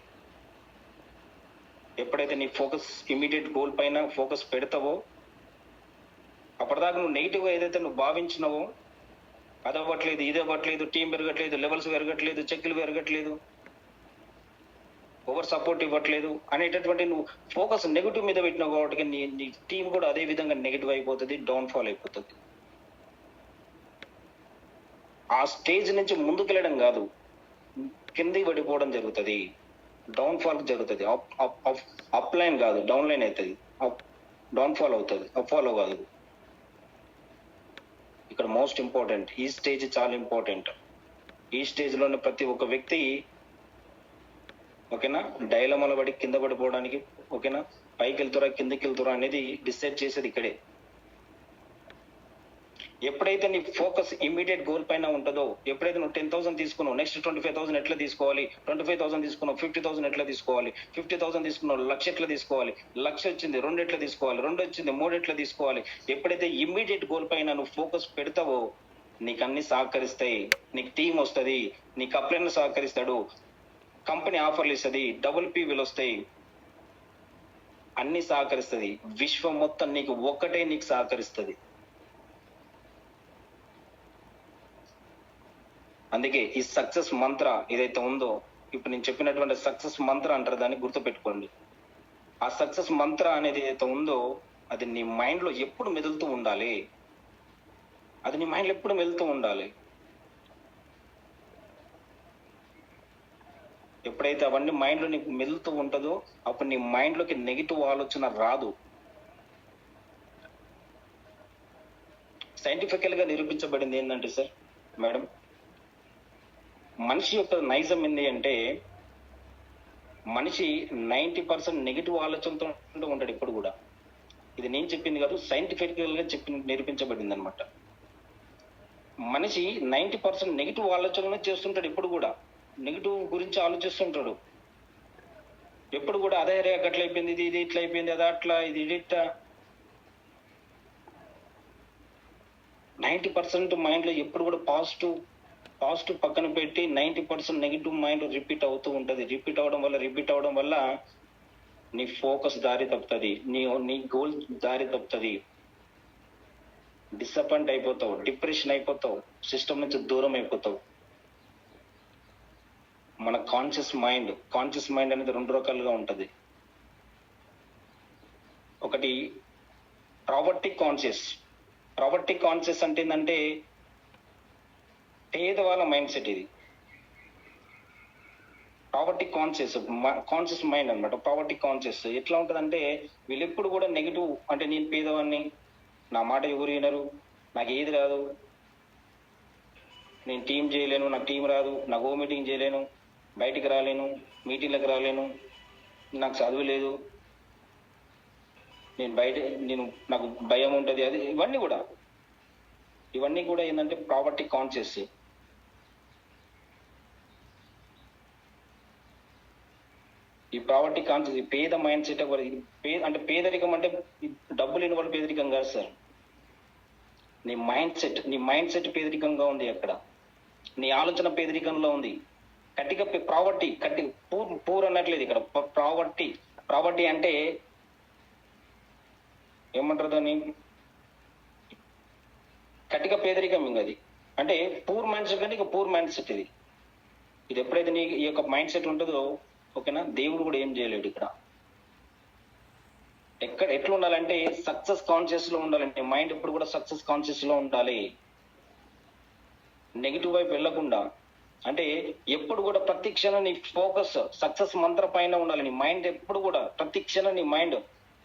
ఎప్పుడైతే నీ ఫోకస్ ఇమీడియట్ గోల్ పైన ఫోకస్ పెడతావో, అప్పటిదాకా నువ్వు నెగిటివ్గా ఏదైతే నువ్వు భావించినావో, అది అవ్వట్లేదు, ఇది అవ్వట్లేదు, టీం పెరగట్లేదు, లెవెల్స్ పెరగట్లేదు, చెక్కులు పెరగట్లేదు, ఓవర్ సపోర్ట్ ఇవ్వట్లేదు అనేటటువంటి నువ్వు ఫోకస్ నెగిటివ్ మీద పెట్టినావు కాబట్టి నీ టీం కూడా అదే విధంగా నెగిటివ్ అయిపోతుంది, డౌన్ఫాల్ అయిపోతుంది. ఆ స్టేజ్ నుంచి ముందుకెళ్ళడం కాదు, కిందికి పడిపోవడం జరుగుతుంది, డౌన్ఫాల్ జరుగుతుంది. అప్ లైన్ కాదు, డౌన్ లైన్ అవుతుంది, డౌన్ఫాల్ అవుతుంది, అప్ఫాలో కాదు. ఇక్కడ మోస్ట్ ఇంపార్టెంట్ ఈ స్టేజ్, చాలా ఇంపార్టెంట్. ఈ స్టేజ్లోనే ప్రతి ఒక్క వ్యక్తి, ఓకేనా, డైలమాలో పడి కింద పడిపోవడానికి, ఓకేనా, పైకి వెళ్తురా కిందకి వెళ్తురా అనేది డిసైడ్ చేసేది ఇక్కడే. ఎప్పుడైతే నీ ఫోకస్ ఇమీడియట్ గోల్ పైన ఉంటుందో, ఎప్పుడైతే నువ్వు 10,000 తీసుకున్నావు, నెక్స్ట్ 25,000 ఎట్లా తీసుకోవాలి, 25,000 తీసుకున్నావు, 50,000 ఎట్లా తీసుకోవాలి, 50,000 తీసుకున్నావు, 1,00,000 ఎట్లా తీసుకోవాలి, 1,00,000 వచ్చింది 2 ఎట్లా తీసుకోవాలి, 2 వచ్చింది 3 ఎట్లా తీసుకోవాలి. ఎప్పుడైతే ఇమ్మీడియట్ గోల్ పైన నువ్వు ఫోకస్ పెడతావో నీకు అన్ని సహకరిస్తాయి. నీకు టీం వస్తుంది, నీకు అప్లైనర్ సహకరిస్తాడు, కంపెనీ ఆఫర్లు ఇస్తుంది, డబుల్ పీవీలు వస్తాయి, అన్ని సహకరిస్తుంది. విశ్వం మొత్తం నీకు ఒక్కటే నీకు సహకరిస్తుంది. అందుకే ఈ సక్సెస్ మంత్ర ఏదైతే ఉందో, ఇప్పుడు నేను చెప్పినటువంటి సక్సెస్ మంత్ర అంటారు, దాన్ని గుర్తుపెట్టుకోండి. ఆ సక్సెస్ మంత్ర అనేది ఏదైతే ఉందో అది నీ మైండ్లో ఎప్పుడు మెదులుతూ ఉండాలి. అది నీ మైండ్లో ఎప్పుడు మెదులుతూ ఉండాలి. ఎప్పుడైతే అవన్నీ మైండ్లో నీకు మెదులుతూ ఉంటుందో అప్పుడు నీ మైండ్లోకి నెగిటివ్ ఆలోచన రాదు. సైంటిఫికల్గా నిరూపించబడింది ఏంటంటే సార్, మేడం, మనిషి యొక్క నైజం ఏంటి అంటే మనిషి 90% నెగిటివ్ ఆలోచనతో ఉంటాడు ఇప్పుడు కూడా. ఇది నేను చెప్పింది కాదు, సైంటిఫికల్గా నిరూపించబడింది అనమాట. మనిషి 90% నెగిటివ్ ఆలోచనలు చేస్తుంటాడు ఇప్పుడు కూడా. నెగిటివ్ గురించి ఆలోచిస్తుంటాడు ఎప్పుడు కూడా. అదే రే అట్లా అయిపోయింది, ఇది ఇట్లా అయిపోయింది, అది అట్లా, ఇది ఇట్లా. 90% మైండ్లో ఎప్పుడు కూడా పాజిటివ్ పాజిటివ్ పక్కన పెట్టి 90% నెగిటివ్ మైండ్ రిపీట్ అవుతూ ఉంటుంది. రిపీట్ అవడం వల్ల నీ ఫోకస్ దారి తప్పుతుంది, నీ గోల్ దారి తప్పుతుంది, డిసప్పాయింట్ అయిపోతావు, డిప్రెషన్ అయిపోతావు, సిస్టమ్ నుంచి దూరం అయిపోతావు. మన కాన్షియస్ మైండ్ అనేది 2 రకాలుగా ఉంటుంది. ఒకటి ప్రావర్టీ కాన్షియస్ అంటే ఏంటంటే పేదవాళ్ళ మైండ్ సెట్. ఇది ప్రావర్టీ కాన్షియస్ మైండ్ అనమాట. ప్రావర్టీ కాన్షియస్ ఎట్లా ఉంటుందంటే వీళ్ళు ఎప్పుడు కూడా నెగిటివ్, అంటే నేను పేదవాడిని, నా మాట ఎవరు వినరు, నాకు ఏది రాదు, నేను టీం చేయలేను, నాకు టీం రాదు, నాకు ఓ మీటింగ్ చేయలేను, బయటికి రాలేను, మీటింగ్లకు రాలేను, నాకు చదువు లేదు, నాకు భయం ఉంటుంది, అది ఇవన్నీ కూడా ఏంటంటే ప్రావర్టీ కాన్షియస్. ఈ ప్రావర్టీ కాన్షియస్, ఈ పేద మైండ్ సెట్. అంటే పేదరికం అంటే డబ్బు లేని వాళ్ళు పేదరికం కాదు సార్. నీ మైండ్ సెట్ పేదరికంగా ఉంది. అక్కడ నీ ఆలోచన పేదరికంలో ఉంది. పూర్ అన్నట్లేదు ఇక్కడ. ప్రావర్టీ అంటే ఏమంటారు దాన్ని, కటిక పేదరికం. ఇంకా అది అంటే పూర్ మైండ్ సెట్. అంటే ఇక పూర్ మైండ్ సెట్ ఇది ఎప్పుడైతే నీ ఈ యొక్క మైండ్ సెట్ ఉంటుందో, ఓకేనా, దేవుడు కూడా ఏం చేయలేడు ఇక్కడ. ఎట్లా ఉండాలంటే సక్సెస్ కాన్షియస్ లో ఉండాలంటే మైండ్ ఎప్పుడు కూడా సక్సెస్ కాన్షియస్ లో ఉండాలి, నెగిటివ్ వైపు వెళ్లకుండా. అంటే ఎప్పుడు కూడా ప్రతి క్షణం నీ ఫోకస్ సక్సెస్ మంత్ర పైన ఉండాలి. నీ మైండ్ ఎప్పుడు కూడా ప్రతి క్షణం నీ మైండ్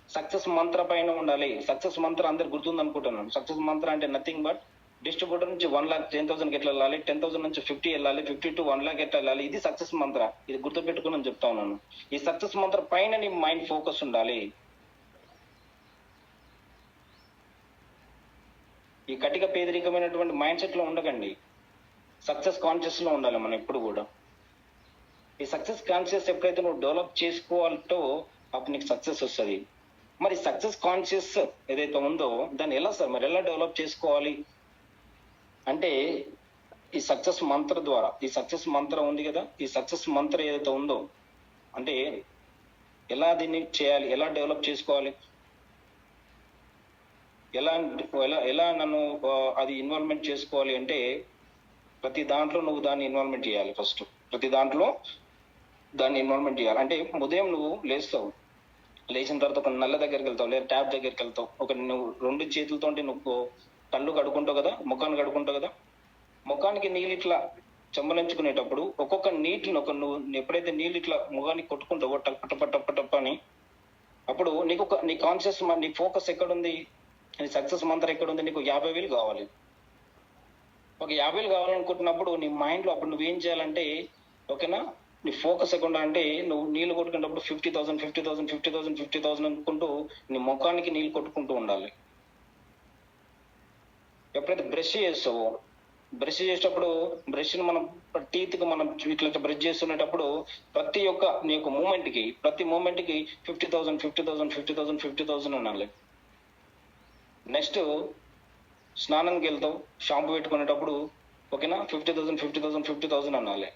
సక్సెస్ మంత్ర పైన ఉండాలి. సక్సెస్ మంత్ర అందరు గుర్తుంది అనుకుంటున్నాను. సక్సెస్ మంత్ర అంటే నథింగ్ బట్ డిస్ట్రిబ్యూటర్ నుంచి 1,10,000 ఎట్లా వెళ్ళాలి, 10,000 నుంచి 50 వెళ్ళాలి, 50 to 1,00,000 ఎట్లా వెళ్ళాలి. ఇది సక్సెస్ మంత్ర. ఇది గుర్తుపెట్టుకుని చెప్తా ఉన్నాను. ఈ సక్సెస్ మంత్ర పైన నీ మైండ్ ఫోకస్ ఉండాలి. ఈ కటిక పేదరికమైనటువంటి మైండ్ సెట్ లో ఉండకండి. సక్సెస్ కాన్షియస్ లో ఉండాలి మనం ఎప్పుడు కూడా. ఈ సక్సెస్ కాన్షియస్ ఎప్పుడైతే నువ్వు డెవలప్ చేసుకోవాలంటో అప్పుడు నీకు సక్సెస్ వస్తుంది. మరి సక్సెస్ కాన్షియస్ ఏదైతే ఉందో దాన్ని ఎలా డెవలప్ చేసుకోవాలి అంటే ఈ సక్సెస్ మంత్ర ద్వారా. ఈ సక్సెస్ మంత్ర ఉంది కదా, ఈ సక్సెస్ మంత్ర ఏదైతే ఉందో అంటే ఎలా దీన్ని చేయాలి, ఎలా డెవలప్ చేసుకోవాలి, ఎలా నన్ను అది ఇన్వాల్వ్మెంట్ చేసుకోవాలి అంటే ప్రతి దాంట్లో నువ్వు దాన్ని ఇన్వాల్వ్మెంట్ చేయాలి. ఫస్ట్ ప్రతి దాంట్లో దాన్ని ఇన్వాల్వ్మెంట్ చేయాలి. అంటే ఉదయం నువ్వు లేచిన తర్వాత ఒక నల్ల దగ్గరికి వెళ్తావు, లేదా ట్యాప్ దగ్గరికి వెళ్తావు. నువ్వు 2 చేతులతో నువ్వు కళ్ళు కడుకుంటావు కదా, ముఖాన్ని కడుకుంటావు కదా, ముఖానికి నీళ్ళు ఇట్లా చెంబలించుకునేటప్పుడు ఒక్కొక్క నీటిని నువ్వు ఎప్పుడైతే నీళ్ళు ఇట్లా ముఖానికి కొట్టుకుంటావో టప్ప అని, అప్పుడు నీ కాన్షియస్, నీ ఫోకస్ ఎక్కడుంది, నీ సక్సెస్ మంత్రం ఎక్కడుంది, నీకు 50,000 కావాలి. ఒక 50,000 కావాలనుకుంటున్నప్పుడు నీ మైండ్ లో అప్పుడు నువ్వేం చేయాలంటే, ఓకేనా, నీ ఫోకస్ ఎక్కడ అంటే నువ్వు నీళ్ళు కొట్టుకునేటప్పుడు 50,000 అనుకుంటూ నీ ముఖానికి నీళ్ళు కొట్టుకుంటూ ఉండాలి. ఎప్పుడైతే బ్రష్ చేసేటప్పుడు బ్రష్ని మనం టీత్కి మనం ఇట్లా బ్రష్ చేస్తున్నప్పుడు ప్రతి మూమెంట్ కి 50,000 అనాలి. నెక్స్ట్ స్నానానికి వెళ్తావు, షాంపూ పెట్టుకునేటప్పుడు ఓకేనా 50,000 అనాలి.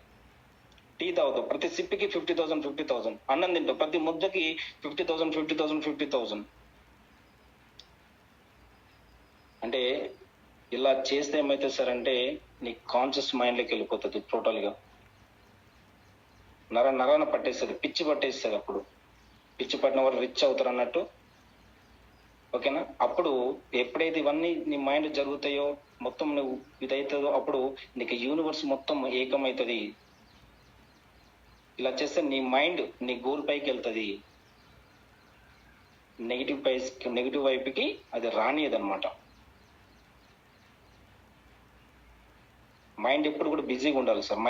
టీ తాగుతావు, ప్రతి సిప్పికి 50,000. అన్నం తింటావు, ప్రతి ముద్దకి 50,000. అంటే ఇలా చేస్తే ఏమైతే సార్ అంటే నీ కాన్షియస్ మైండ్లోకి వెళ్ళిపోతుంది టోటల్గా. నరాన పట్టేస్తుంది, పిచ్చి పట్టేస్తుంది. అప్పుడు పిచ్చి పట్టిన వారు రిచ్ అవుతారు అన్నట్టు, ఓకేనా. అప్పుడు ఎప్పుడైతే ఇవన్నీ నీ మైండ్ జరుగుతాయో, మొత్తం నువ్వు ఇదవుతుందో, అప్పుడు నీకు యూనివర్స్ మొత్తం ఏకమవుతుంది. ఇలా చేస్తే నీ మైండ్ నీ గోల్ పైకి వెళ్తుంది, నెగిటివ్ వైపుకి అది రానియదన్నమాట. మైండ్ ఎప్పుడు కూడా బిజీగా ఉండాలి సార్.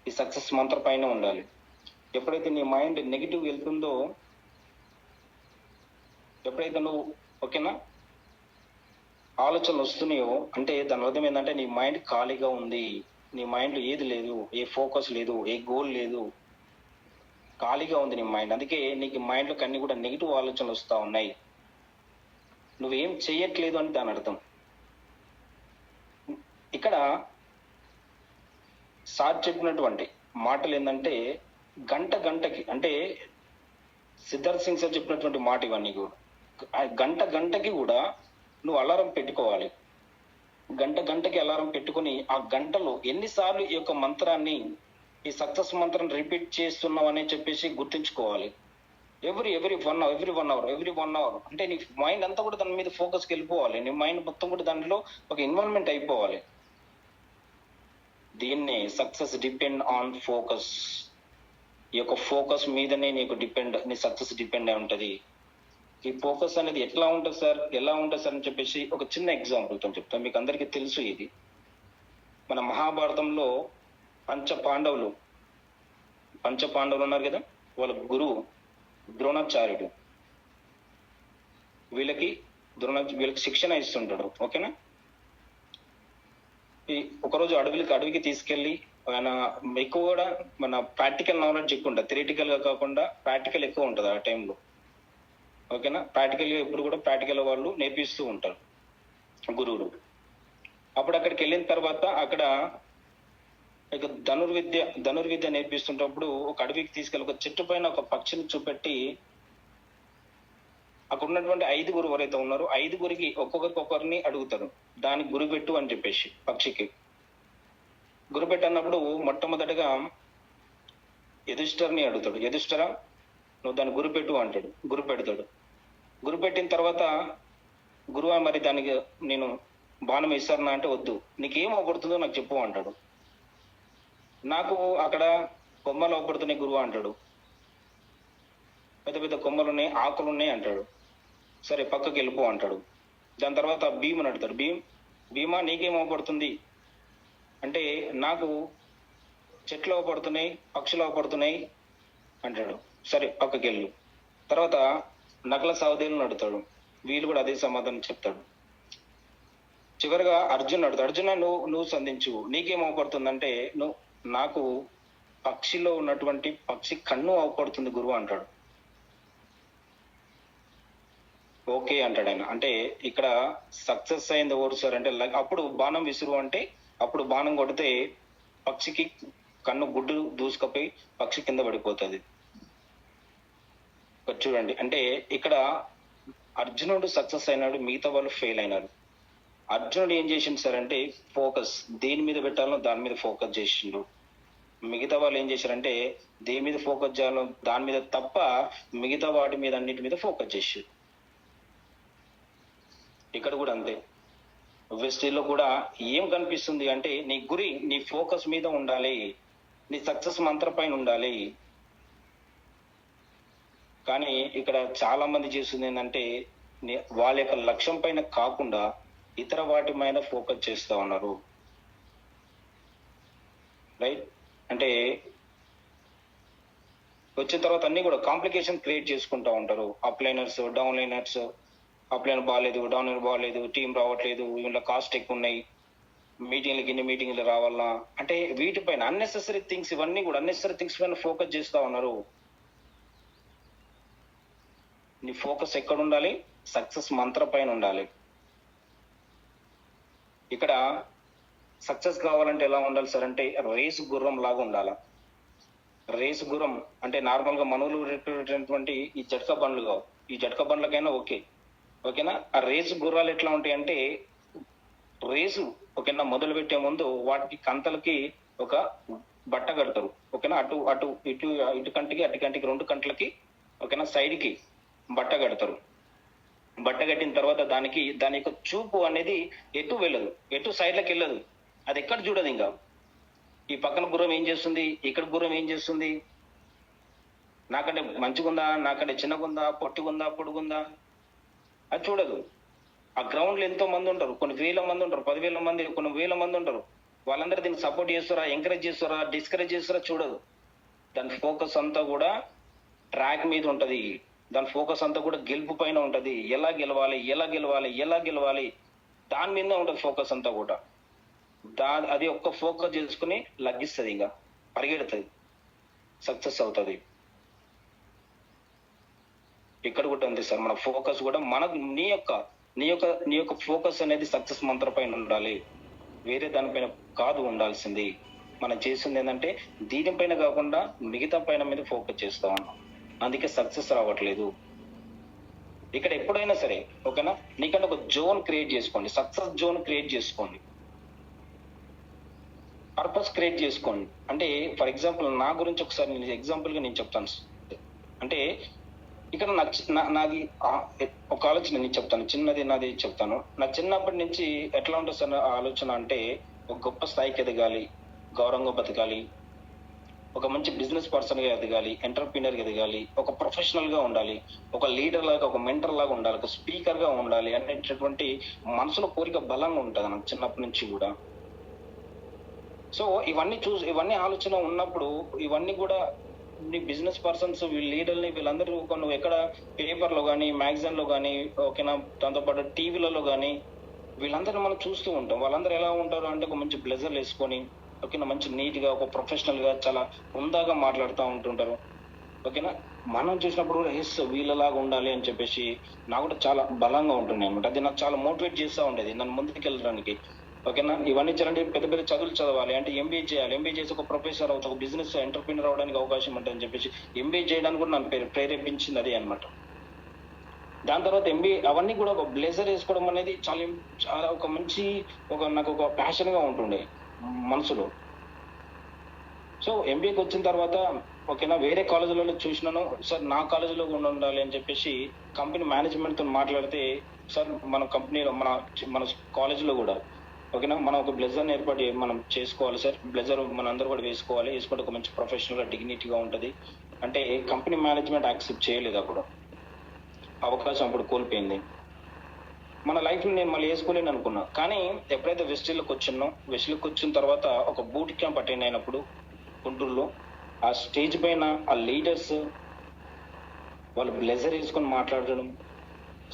ఈ సక్సెస్ మంత్ర పైన ఉండాలి. ఎప్పుడైతే నీ మైండ్ నెగిటివ్ వెళ్తుందో, ఎప్పుడైతే నువ్వు ఓకేనా ఆలోచనలు వస్తున్నాయో అంటే దాని అర్థం ఏంటంటే నీ మైండ్ ఖాళీగా ఉంది. నీ మైండ్లో ఏది లేదు, ఏ ఫోకస్ లేదు, ఏ గోల్ లేదు, ఖాళీగా ఉంది నీ మైండ్. అందుకే నీకు మైండ్లోకి అన్ని కూడా నెగిటివ్ ఆలోచనలు వస్తూ ఉన్నాయి. నువ్వేం చెయ్యట్లేదు అని దాని అర్థం. ఇక్కడ సార్ చెప్పినటువంటి మాటలు ఏంటంటే గంటకి అంటే సిద్ధార్థ్ సింగ్ సార్ చెప్పినటువంటి మాట ఇవన్నీ కూడా గంటకి కూడా నువ్వు అలారం పెట్టుకోవాలి. గంటకి అలారం పెట్టుకుని ఆ గంటలో ఎన్నిసార్లు ఈ యొక్క మంత్రాన్ని, ఈ సక్సెస్ మంత్రం రిపీట్ చేస్తున్నావు అని చెప్పేసి గుర్తుంచుకోవాలి. ఎవ్రీ 1 అవర్ అంటే నీ మైండ్ అంతా కూడా దాని మీద ఫోకస్కి వెళ్ళిపోవాలి. నీ మైండ్ మొత్తం కూడా దాంట్లో ఒక ఇన్వాల్వ్మెంట్ అయిపోవాలి. దీన్నే సక్సెస్ డిపెండ్ ఆన్ ఫోకస్. ఈ యొక్క ఫోకస్ మీదనే నీ సక్సెస్ డిపెండ్ అయి ఉంటది. ఈ ఫోకస్ అనేది ఎలా ఉంటుంది సార్ అని చెప్పేసి ఒక చిన్న ఎగ్జాంపుల్తో చెప్తాను. మీకు అందరికీ తెలుసు, ఇది మన మహాభారతంలో పంచ పాండవులు ఉన్నారు కదా, వాళ్ళ గురువు ద్రోణాచార్యుడు వీళ్ళకి శిక్షణ ఇస్తుంటాడు. ఓకేనా? ఒకరోజు అడవికి తీసుకెళ్లి ఆయన ఎక్కువ కూడా మన ప్రాక్టికల్ నాలెడ్జ్ ఎక్కువ ఉంటుంది, థియరిటికల్ గా కాకుండా ప్రాక్టికల్ ఎక్కువ ఉంటుంది ఆ టైంలో. ఓకేనా? ప్రాక్టికల్ గా ఎప్పుడు కూడా ప్రాక్టికల్ వాళ్ళు నేర్పిస్తూ ఉంటారు గురువులు. అప్పుడు అక్కడికి వెళ్ళిన తర్వాత అక్కడ ఇక ధనుర్విద్య నేర్పిస్తుంటప్పుడు ఒక అడవికి తీసుకెళ్ళి ఒక చెట్టు పైన ఒక పక్షిని చూపెట్టి అక్కడ ఉన్నటువంటి 5 ఎవరైతే ఉన్నారో 5 ఒక్కొక్కరిని అడుగుతారు, దానికి గురిపెట్టు అని చెప్పేసి. పక్షికి గురిపెట్టన్నప్పుడు మొట్టమొదటిగా యుధిష్ఠిరుని అడుగుతాడు, యుధిష్ఠిరా నువ్వు దాన్ని గురిపెట్టు అంటాడు. గురిపెడతాడు. గురిపెట్టిన తర్వాత గురువా మరి దానికి నేను బాణం వేస్తానా అంటే వద్దు, నీకేం అవపడుతుందో నాకు చెప్పు అంటాడు. నాకు అక్కడ కొమ్మలు అవపడుతున్నాయి గురువా అంటాడు. పెద్ద పెద్ద కొమ్మలున్నాయి, ఆకులున్నాయి అంటాడు. సరే పక్కకి వెళ్ళిపో అంటాడు. దాని తర్వాత భీముని అడుగుతాడు, భీమా నీకేం అవపడుతుంది అంటే నాకు చెట్లు అవపడుతున్నాయి, పక్షులు అవపడుతున్నాయి అంటాడు. సరే పక్కకి వెళ్ళు. తర్వాత నకల సహదేవులను అడుగుతాడు, వీళ్ళు కూడా అదే సమాధానం చెప్తాడు. చివరిగా అర్జున్ అడుగుతాడు, అర్జున నువ్వు సంధించు, నీకేం అవపడుతుందంటే నాకు పక్షిలో ఉన్నటువంటి పక్షి కన్ను అవపడుతుంది గురువు అంటాడు. ఓకే అంటాడు ఆయన. అంటే ఇక్కడ సక్సెస్ అయింది ఎవరు సార్ అంటే అప్పుడు బాణం విసురు అంటే అప్పుడు బాణం కొడితే పక్షికి కన్ను గుడ్డు దూసుకపోయి పక్షి కింద పడిపోతుంది. చూడండి, అంటే ఇక్కడ అర్జునుడు సక్సెస్ అయినాడు, మిగతా వాళ్ళు ఫెయిల్ అయినారు. అర్జునుడు ఏం చేసిండు సార్ అంటే ఫోకస్ దేని మీద పెట్టాలో దాని మీద ఫోకస్ చేసిండు. మిగతా వాళ్ళు ఏం చేశారంటే దేని మీద ఫోకస్ చేయాలో దాని మీద తప్ప మిగతా వాటి మీద అన్నిటి మీద ఫోకస్ చేసారు. ఇక్కడ కూడా అంతే. వెస్టీలో కూడా ఏం కనిపిస్తుంది అంటే నీ గురి, నీ ఫోకస్ మీద ఉండాలి, నీ సక్సెస్ మంత్రం పైన ఉండాలి. కానీ ఇక్కడ చాలా మంది చేస్తుంది ఏంటంటే వాళ్ళ యొక్క లక్ష్యం పైన కాకుండా ఇతర వాటి పైన ఫోకస్ చేస్తూ ఉన్నారు. రైట్? అంటే వచ్చిన తర్వాత అన్ని కూడా కాంప్లికేషన్ క్రియేట్ చేసుకుంటూ ఉంటారు. అప్లైనర్స్, డౌన్ లైనర్స్, అప్లైన్ బాగాలేదు, డౌన్ లైనర్ బాగాలేదు, టీం రావట్లేదు, వీళ్ళ కాస్ట్ ఎక్కువ ఉన్నాయి, మీటింగ్లు రావాలా అంటే వీటిపైన అన్నెసెసరీ థింగ్స్, ఇవన్నీ కూడా అన్నెసెసరీ థింగ్స్ పైన ఫోకస్ చేస్తూ ఉన్నారు. నీ ఫోకస్ ఎక్కడ ఉండాలి? సక్సెస్ మంత్రం పైన ఉండాలి. ఇక్కడ సక్సెస్ కావాలంటే ఎలా ఉండాలి సార్ అంటే రేసు గుర్రం లాగా ఉండాలి. రేసు గుర్రం అంటే నార్మల్ గా మనవులు పెట్టినటువంటి ఈ జట్కా బండ్లు కావు. ఈ జట్కా బండ్లకైనా ఓకేనా? ఆ రేసు గుర్రాలు ఎట్లా ఉంటాయి అంటే రేసు ఓకేనా మొదలు పెట్టే ముందు వాటికి కంతలకి ఒక బట్ట కడతారు. ఓకేనా? ఇటు కంటికి అటు కంటికి 2 కంటలకి ఓకేనా సైడ్ కి బట్ట కడతారు. బట్ట కట్టిన తర్వాత దాని యొక్క చూపు అనేది ఎటు వెళ్ళదు, ఎటు సైడ్లకు వెళ్ళదు, అది ఎక్కడ చూడదు. ఇంకా ఈ పక్కన గుర్రం ఏం చేస్తుంది, ఇక్కడ గుర్రం ఏం చేస్తుంది, నాకంటే మంచిగుందా, నాకంటే చిన్నగుందా, పొట్టిగుందా, పొడుగుందా, అది చూడదు. ఆ గ్రౌండ్ లో ఎంతో మంది ఉంటారు, కొన్ని వేల మంది ఉంటారు, 10,000 మంది, కొన్ని వేల మంది ఉంటారు. వాళ్ళందరూ దీన్ని సపోర్ట్ చేస్తారా, ఎంకరేజ్ చేస్తారా, డిస్కరేజ్ చేస్తారా చూడదు. దాని ఫోకస్ అంతా కూడా ట్రాక్ మీద ఉంటది. దాని ఫోకస్ అంతా కూడా గెలుపు పైన ఉంటది. ఎలా గెలవాలి దాని మీద ఉంటది ఫోకస్ అంతా కూడా. అది ఒక్క ఫోకస్ చేసుకుని లగ్గిస్తుంది, ఇంకా పరిగెడుతుంది, సక్సెస్ అవుతుంది. ఇక్కడ కూడా ఉంది సార్, మన ఫోకస్ కూడా నీ యొక్క ఫోకస్ అనేది సక్సెస్ మంత్రం పైన ఉండాలి, వేరే దానిపైన కాదు ఉండాల్సింది. మనం చేసింది ఏంటంటే దీనిపైన కాకుండా మిగతా పైన మీద ఫోకస్ చేస్తా ఉన్నాం, అందుకే సక్సెస్ రావట్లేదు. ఇక్కడ ఎప్పుడైనా సరే ఓకేనా, నీకంటే ఒక జోన్ క్రియేట్ చేసుకోండి, సక్సెస్ జోన్ క్రియేట్ చేసుకోండి, పర్పస్ క్రియేట్ చేసుకోండి. అంటే ఫర్ ఎగ్జాంపుల్ నా గురించి ఒకసారి నేను ఎగ్జాంపుల్గా నేను చెప్తాను. అంటే ఇక్కడ నాది ఒక ఆలోచన నేను చెప్తాను, చిన్నది నాది చెప్తాను. నా చిన్నప్పటి నుంచి ఎట్లా ఉంటుంది సార్ ఆలోచన అంటే, ఒక గొప్ప స్థాయికి ఎదగాలి, గౌరవంగా బతకాలి, ఒక మంచి బిజినెస్ పర్సన్ గా ఎదగాలి, ఎంటర్ప్రీనర్ గా ఎదగాలి, ఒక ప్రొఫెషనల్ గా ఉండాలి, ఒక లీడర్ లాగా, ఒక మెంటర్ లాగా ఉండాలి, ఒక స్పీకర్ గా ఉండాలి అనేటటువంటి మనసులో కోరిక బలంగా ఉంటుంది నాకు చిన్నప్పటి నుంచి కూడా. సో ఇవన్నీ ఆలోచన ఉన్నప్పుడు ఇవన్నీ కూడా నీ బిజినెస్ పర్సన్స్, లీడర్ని, వీళ్ళందరూ నువ్వు ఎక్కడ పేపర్లో కానీ, మ్యాగజైన్లో కానీ, ఓకేనా, దాంతోపాటు టీవీలలో కానీ వీళ్ళందరినీ మనం చూస్తూ ఉంటాం. వాళ్ళందరూ ఎలా ఉంటారు అంటే ఒక మంచి బ్లెజర్లు వేసుకొని, ఓకేనా, మంచి నీట్గా, ఒక ప్రొఫెషనల్గా, చాలా హుందాగా మాట్లాడుతూ ఉంటుంటారు. ఓకేనా, మనం చూసినప్పుడు కూడా ఎస్ వీళ్ళలాగా ఉండాలి అని చెప్పేసి నాకు కూడా చాలా బలంగా ఉంటుండే అనమాట. అది నాకు చాలా మోటివేట్ చేస్తూ ఉండేది నన్ను ముందుకు వెళ్ళడానికి. ఓకేనా, ఇవన్నీ చేయాలంటే పెద్ద పెద్ద చదువులు చదవాలి, అంటే ఎంబీఏ చేయాలి, ఎంబీఏ చేసి ఒక ప్రొఫెసర్ అవుతా, ఒక బిజినెస్ ఎంటర్ప్రీనర్ అవడానికి అవకాశం ఉంటుందని చెప్పేసి ఎంబీఏ చేయడానికి కూడా నన్ను ప్రేరేపించింది అదే అనమాట. దాని తర్వాత ఎంబీఏ అవన్నీ కూడా ఒక బ్లేజర్ వేసుకోవడం అనేది చాలా చాలా ఒక మంచి నాకు ఒక ప్యాషన్ గా ఉంటుండే మనసులో. సో ఎంబీఏకి వచ్చిన తర్వాత ఓకేనా, వేరే కాలేజీలలో చూసినాను సార్, నా కాలేజీలో ఉండాలి అని చెప్పేసి కంపెనీ మేనేజ్మెంట్ తో మాట్లాడితే, సార్ మన కంపెనీలో మన కాలేజీలో కూడా ఓకేనా, మనం ఒక బ్లెజర్ని ఏర్పాటు మనం చేసుకోవాలి సార్, బ్లెజర్ మన అందరూ కూడా వేసుకోవాలి, వేసుకుంటే ఒక మంచి ప్రొఫెషనల్గా డిగ్నిటీగా ఉంటుంది అంటే కంపెనీ మేనేజ్మెంట్ యాక్సెప్ట్ చేయలేదు. అప్పుడు అవకాశం అప్పుడు కోల్పోయింది. మన లైఫ్లో నేను మళ్ళీ వేసుకోలేను అనుకున్నా. కానీ ఎప్పుడైతే వెస్టిల్కి వచ్చిన తర్వాత ఒక బూట్ క్యాంప్ అటెండ్ అయినప్పుడు గుంటూరులో, ఆ స్టేజ్ పైన ఆ లీడర్స్ వాళ్ళు బ్లెజర్ వేసుకొని మాట్లాడడం,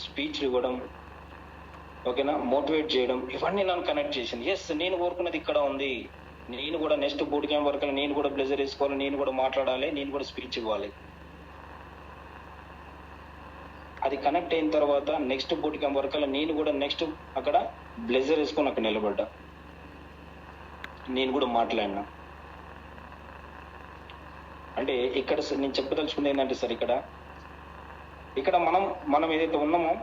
స్పీచ్ ఇవ్వడం, ఓకేనా, మోటివేట్ చేయడం, ఇవన్నీ నన్ను కనెక్ట్ చేసింది. ఎస్, నేను కోరుకున్నది ఇక్కడ ఉంది, నేను కూడా నెక్స్ట్ బూట్ క్యాంప్ వరకు నేను కూడా బ్లెజర్ వేసుకోవాలి, నేను కూడా మాట్లాడాలి, నేను కూడా స్పీచ్ ఇవ్వాలి. అది కనెక్ట్ అయిన తర్వాత నెక్స్ట్ బూట్ క్యాంప్ వరకు నేను కూడా నెక్స్ట్ అక్కడ బ్లెజర్ వేసుకొని అక్కడ నిలబడ్డా, నేను కూడా మాట్లాడినా. అంటే ఇక్కడ నేను చెప్పదలుచుకుంది ఏంటంటే సార్, ఇక్కడ మనం ఏదైతే ఉన్నామో,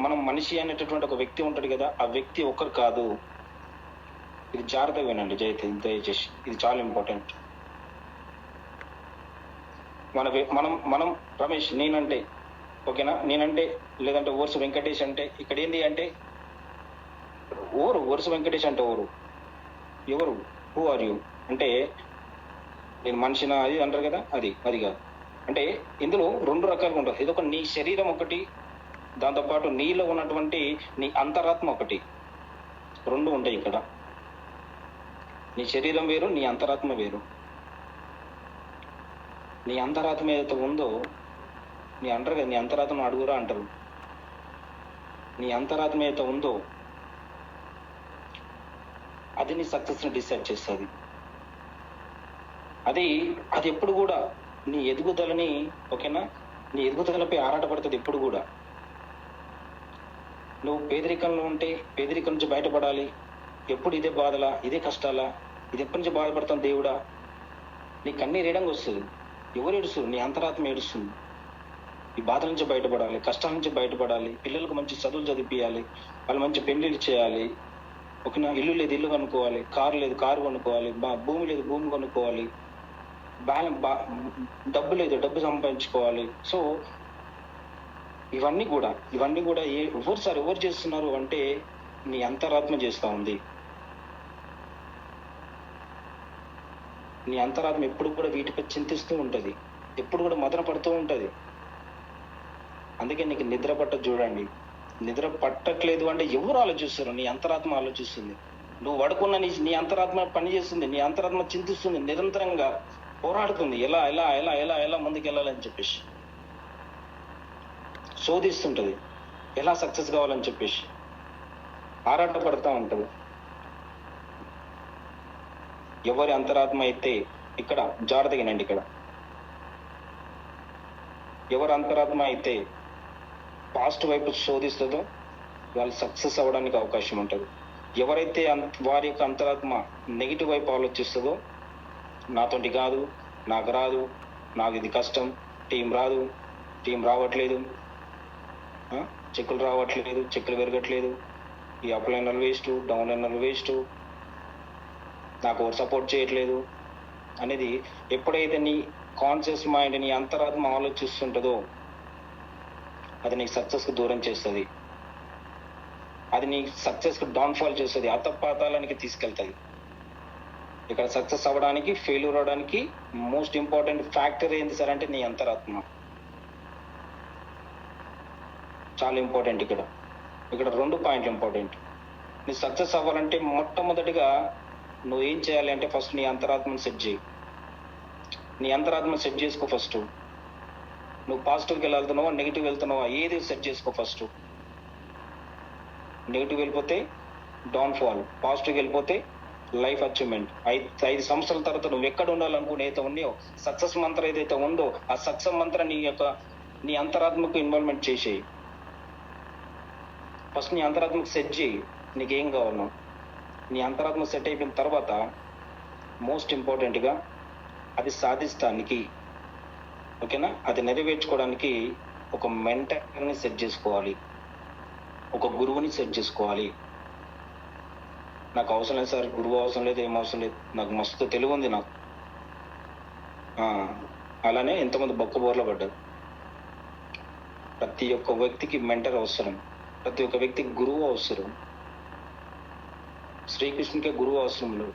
మనం మనిషి అనేటటువంటి ఒక వ్యక్తి ఉంటాడు కదా, ఆ వ్యక్తి ఒక్కరు కాదు. ఇది జాగ్రత్తగా వినండి దయచేసి, ఇది చాలా ఇంపార్టెంట్. మనం రమేష్ నేనంటే ఓకేనా, నేనంటే లేదంటే ఓర్సు వెంకటేష్ అంటే ఇక్కడ ఏంది అంటే ఓర్సు వెంకటేష్ అంటే ఎవరు హూ ఆర్ యూ అంటే నేను మనిషినా అది అంటారు కదా, అది కాదు. అంటే ఇందులో రెండు రకాలుగా ఉంటుంది. ఇదొక నీ శరీరం ఒకటి, దాంతోపాటు నీలో ఉన్నటువంటి నీ అంతరాత్మ ఒకటి, రెండు ఉంటాయి ఇక్కడ. నీ శరీరం వేరు, నీ అంతరాత్మ వేరు. నీ అంతరాత్మ ఏదైతే ఉందో, నీ అంటారు కదా, నీ అంతరాత్మ అడుగురా అంటారు. నీ అంతరాత్మ ఏదైతే ఉందో అది నీ సక్సెస్ని డిసైడ్ చేస్తుంది. అది ఎప్పుడు కూడా నీ ఎదుగుదలని ఓకేనా, నీ ఎదుగుదలపై ఆరాటపడుతుంది ఎప్పుడు కూడా. నువ్వు పేదరికంలో ఉంటే పేదరికం నుంచి బయటపడాలి, ఎప్పుడు ఇదే బాధలా, ఇదే కష్టాలా, ఇది ఎప్పటి నుంచి బాధపడతాను దేవుడా, నీ కన్నీరు ఏడంగా వస్తుంది. ఎవరు ఏడుస్తుంది? నీ అంతరాత్మ ఏడుస్తుంది. ఈ బాధల నుంచి బయటపడాలి, కష్టాల నుంచి బయటపడాలి, పిల్లలకు మంచి చదువులు చదివించాలి, వాళ్ళు మంచి పెళ్లిళ్ళు చేయాలి, ఓకేనా, ఇల్లు లేదు ఇల్లు కొనుక్కోవాలి, కారు లేదు కారు కొనుక్కోవాలి, భూమి లేదు భూమి కొనుక్కోవాలి, డబ్బు లేదు డబ్బు సంపాదించుకోవాలి. సో ఇవన్నీ కూడా ఎవరు చేస్తున్నారు అంటే నీ అంతరాత్మ చేస్తూ ఉంది. నీ అంతరాత్మ ఎప్పుడు కూడా వీటిపై చింతిస్తూ ఉంటుంది, ఎప్పుడు కూడా మదన పడుతూ ఉంటుంది. అందుకే నీకు నిద్ర పట్టదు. చూడండి, నిద్ర పట్టట్లేదు అంటే ఎవరు ఆలోచిస్తారు? నీ అంతరాత్మ ఆలోచిస్తుంది. నువ్వు పడుకున్న నీ అంతరాత్మ పనిచేస్తుంది, నీ అంతరాత్మ చింతిస్తుంది, నిరంతరంగా పోరాడుతుంది, ఎలా ఎలా ఎలా ఎలా ఎలా ముందుకు వెళ్ళాలని చెప్పేసి శోధిస్తుంటది, ఎలా సక్సెస్ కావాలని చెప్పేసి ఆరాట పడుతూ ఉంటుంది. ఎవరి అంతరాత్మ అయితే ఇక్కడ జాగ్రత్తగానండి, ఎవరి అంతరాత్మ అయితే పాజిటివ్ వైపు శోధిస్తుందో వాళ్ళు సక్సెస్ అవ్వడానికి అవకాశం ఉంటుంది. ఎవరైతే వారి యొక్క అంతరాత్మ నెగిటివ్ వైపు ఆలోచిస్తుందో, నాతోటి కాదు, నాకు రాదు, నాకు ఇది కష్టం, టీం రావట్లేదు, చెక్కులు రావట్లేదు, చెక్కులు పెరగట్లేదు, ఈ అప్లైనర్లు వేస్ట్, డౌన్లైనర్లు వేస్ట్, నాకు ఎవరు సపోర్ట్ చేయట్లేదు అనేది ఎప్పుడైతే నీ కాన్షియస్ మైండ్, నీ అంతరాత్మ ఆలోచిస్తుంటుందో అది నీకు సక్సెస్కి దూరం చేస్తుంది. అది నీ సక్సెస్కి డౌన్ఫాల్ చేస్తుంది, అతపాతాలనికి తీసుకెళ్తుంది. ఇక్కడ సక్సెస్ అవ్వడానికి, ఫెయిల్యూర్ అవ్వడానికి మోస్ట్ ఇంపార్టెంట్ ఫ్యాక్టర్ ఏంటి సార్ అంటే నీ అంతరాత్మ. చాలా ఇంపార్టెంట్. ఇక్కడ 2 పాయింట్లు ఇంపార్టెంట్. నీ సక్సెస్ అవ్వాలంటే మొట్టమొదటిగా నువ్వు ఏం చేయాలి అంటే ఫస్ట్ నీ అంతరాత్మను సెట్ చేయి. నీ అంతరాత్మ సెట్ చేసుకో ఫస్ట్. నువ్వు పాజిటివ్కి వెళ్తున్నావా, నెగిటివ్ వెళ్తున్నావా, ఏది సెట్ చేసుకో ఫస్ట్. నెగిటివ్ వెళ్ళిపోతే డౌన్ఫాల్, పాజిటివ్కి వెళ్ళిపోతే లైఫ్ అచీవ్మెంట్. 5 సంవత్సరాల తర్వాత నువ్వు ఎక్కడ ఉండాలనుకుని ఏదైతే ఉన్నాయో, సక్సెస్ మంత్రం ఏదైతే ఉందో ఆ సక్సెస్ మంత్రం నీ అంతరాత్మకు ఇన్వాల్వ్మెంట్ చేసేయి. ఫస్ట్ నీ అంతరాత్మకు సెట్ చేయి. నీకేం కావాలో నీ అంతరాత్మ సెట్ అయిపోయిన తర్వాత మోస్ట్ ఇంపార్టెంట్గా అది సాధిస్తానికి, ఓకేనా, అది నెరవేర్చుకోవడానికి ఒక మెంటర్ని సెట్ చేసుకోవాలి, ఒక గురువుని సెట్ చేసుకోవాలి. నాకు అవసరం లేదు సార్, గురువు అవసరం లేదు, ఏం అవసరం లేదు, నాకు మస్తు తెలివి ఉంది నాకు. అలానే ఎంతమంది బొక్కబోర్ల పడ్డారు. ప్రతి ఒక్క వ్యక్తికి మెంటర్ అవసరం, ప్రతి ఒక్క వ్యక్తికి గురువు అవసరం. శ్రీకృష్ణుడికి గురువు అవసరం లేదు,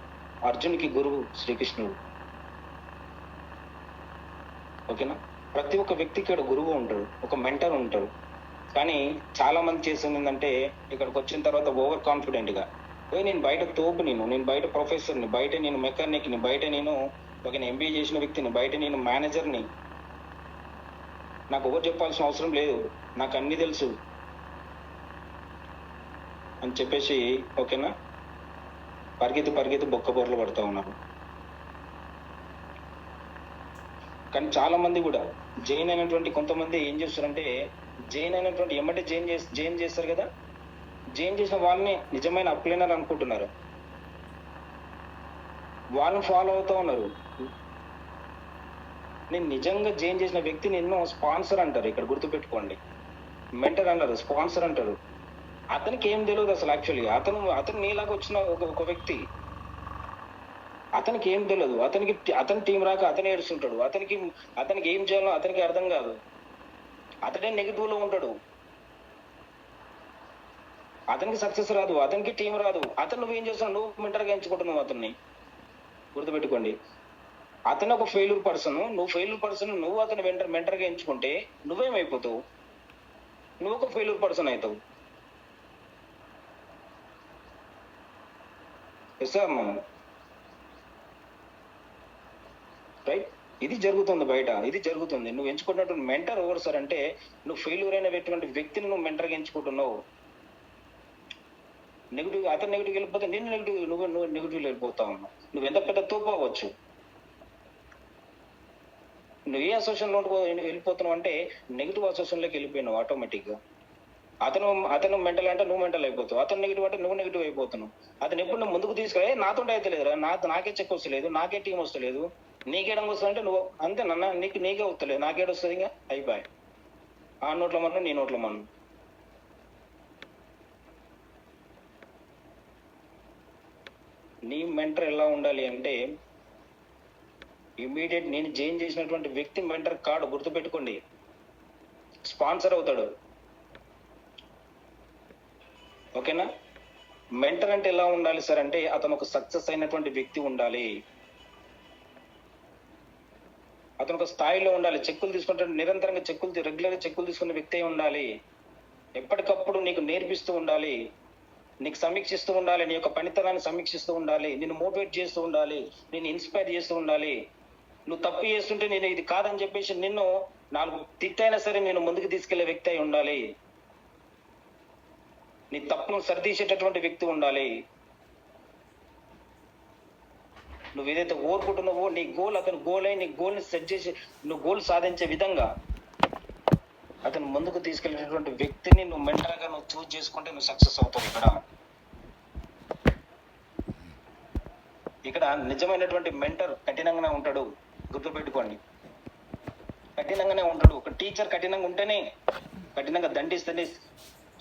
అర్జునికి గురువు శ్రీకృష్ణుడు, ఓకేనా. ప్రతి ఒక్క వ్యక్తికి ఇక్కడ గురువు ఉంటాడు, ఒక మెంటర్ ఉంటాడు. కానీ చాలా మంది చేసింది ఏంటంటే ఇక్కడికి వచ్చిన తర్వాత ఓవర్ కాన్ఫిడెంట్గా నేను బయట తోపు, నేను బయట ప్రొఫెసర్ని, బయట నేను మెకానిక్ని, బయట నేను ఒక MBA చేసిన వ్యక్తిని, బయట నేను మేనేజర్ని, నాకు ఎవరు చెప్పాల్సిన అవసరం లేదు, నాకు అన్నీ తెలుసు అని చెప్పేసి, ఓకేనా, పరిగెత్తి బొక్కబోర్లు పడుతూ ఉన్నారు. కానీ చాలా మంది కూడా జైన్ అయినటువంటి కొంతమంది ఏం చేస్తారంటే, జైన్ అయినటువంటి ఎమ్మటే జైన్ చేస్తారు కదా, జైన్ చేసిన వాళ్ళని నిజమైన అప్లైనర్ అనుకుంటున్నారు, వాళ్ళని ఫాలో అవుతూ ఉన్నారు. నేను నిజంగా జైన్ చేసిన వ్యక్తి నిన్ను స్పాన్సర్ అంటారు. ఇక్కడ గుర్తుపెట్టుకోండి, మెంటర్ అన్నారు, స్పాన్సర్ అంటారు. అతనికి ఏం తెలియదు అసలు. యాక్చువల్గా అతను నీలాగా వచ్చిన ఒక వ్యక్తి, అతనికి ఏం తెలియదు. అతని టీం రాక అతనే ఏడుస్తుంటాడు. అతనికి ఏం చేయాలో అతనికి అర్థం కాదు. అతనే నెగిటివ్ లో ఉంటాడు. అతనికి సక్సెస్ రాదు, అతనికి టీం రాదు. నువ్వేం చేస్తున్నావు, నువ్వు మెంటర్గా ఎంచుకుంటున్నావు అతన్ని. గుర్తుపెట్టుకోండి, అతను ఒక ఫెయిల్యూర్ పర్సన్, నువ్వు అతను మెంటర్గా ఎంచుకుంటే నువ్వేమైపోతావు, నువ్వు ఒక ఫెయిల్యూర్ పర్సన్ అవుతావు. రైట్, ఇది జరుగుతుంది బయట, ఇది జరుగుతుంది. నువ్వు ఎంచుకున్నటువంటి మెంటర్ ఎవరు సార్ అంటే, నువ్వు ఫెయిల్యూర్ అయినటువంటి వ్యక్తిని నువ్వు మెంటర్గా ఎంచుకుంటున్నావు. అతను నెగిటివ్ వెళ్ళిపోతే నువ్వు నెగిటివ్ వెళ్ళిపోతా ఉన్నావు. నువ్వు ఎంత పెద్ద తోపు అవ్వచ్చు, నువ్వు ఏ అసోసియేషన్లో వెళ్ళిపోతున్నావు అంటే నెగిటివ్ అసోసియేషన్లోకి వెళ్ళిపోయినావు ఆటోమేటిక్గా. అతను మెంటల్ అంటే నువ్వు మెంటల్ అయిపోతావు, అతను నెగిటివ్ అంటే నువ్వు నెగిటివ్ అయిపోతున్నావు. అతను ఎప్పుడు నువ్వు ముందుకు తీసుకురా, నాతో అయితే లేదురా, నాకే చెక్ వస్తలేదు, నాకే టీం వస్తలేదు, నీకేడం వస్తుంది అంటే నువ్వు అంతే నన్న, నీకే వస్తలేదు, నాకేడ వస్తుంది, ఇంకా అయిపోయి ఆ నోట్ల మనం నీ నోట్ల మనం. నీ మెంటర్ ఎలా ఉండాలి అంటే, ఇమీడియట్ నేను జైన్ చేసినటువంటి వ్యక్తి మెంటర్ కాడు, గుర్తుపెట్టుకోండి, స్పాన్సర్ అవుతాడు, ఓకేనా. మెంటర్ అంటే ఎలా ఉండాలి సార్ అంటే, అతను ఒక సక్సెస్ అయినటువంటి వ్యక్తి ఉండాలి, అతను ఒక స్థాయిలో ఉండాలి, చెక్కులు తీసుకుంటే నిరంతరంగా రెగ్యులర్గా చెక్కులు తీసుకునే వ్యక్తి ఉండాలి, ఎప్పటికప్పుడు నీకు నేర్పిస్తూ ఉండాలి, నీకు సమీక్షిస్తూ ఉండాలి, నీ యొక్క పనితనాన్ని సమీక్షిస్తూ ఉండాలి, నిన్ను మోటివేట్ చేస్తూ ఉండాలి, నిన్ను ఇన్స్పైర్ చేస్తూ ఉండాలి. నువ్వు తప్పు చేస్తుంటే నేను ఇది కాదని చెప్పేసి నిన్ను 4 తిట్టైనా సరే నేను ముందుకు తీసుకెళ్లే వ్యక్తి అయి ఉండాలి, నీ తప్పును సరిదీసేటటువంటి వ్యక్తి ఉండాలి. నువ్వు ఏదైతే కోరుకుంటున్నావో నీ గోల్, అతను గోల్ అయి నీ గోల్ని సెట్ చేసి నువ్వు గోల్ సాధించే విధంగా అతను ముందుకు తీసుకెళ్లేటటువంటి వ్యక్తిని నువ్వు మెంటర్గా నువ్వు చూస్ చేసుకుంటే నువ్వు సక్సెస్ అవుతావు. ఇక్కడ ఇక్కడ నిజమైనటువంటి మెంటర్ కఠినంగానే ఉంటాడు, గుర్తుపెట్టుకోండి. కఠినంగానే ఉంటాడు. ఒక టీచర్ కఠినంగా ఉంటేనే, కఠినంగా దండిస్తేనే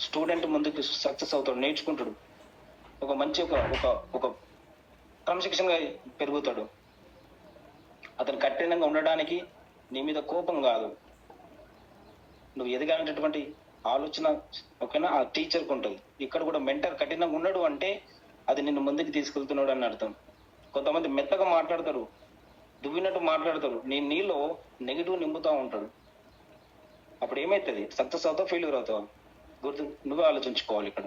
స్టూడెంట్ ముందుకు సక్సెస్ అవుతాడు, నేర్చుకుంటాడు, ఒక మంచి ఒక ఒక ఒక క్రమశిక్షణగా పెరుగుతాడు. అతను కఠినంగా ఉండడానికి నీ మీద కోపం కాదు, నువ్వు ఎదగాలనేటటువంటి ఆలోచన ఓకేనా ఆ టీచర్కి ఉంటుంది. ఇక్కడ కూడా మెంటర్ కఠినంగా ఉన్నాడు అంటే అది నిన్ను ముందుకు తీసుకెళ్తున్నాడు అని అర్థం. కొంతమంది మెత్తగా మాట్లాడతారు, దువ్వినట్టు మాట్లాడతారు, నీలో నెగిటివ్ నింపుతా ఉంటాడు. అప్పుడు ఏమైతుంది? సక్సెస్ అవుతావు, ఫెయిల్యూర్ అవుతావు? నువ్వే ఆలోచించుకోవాలి. ఇక్కడ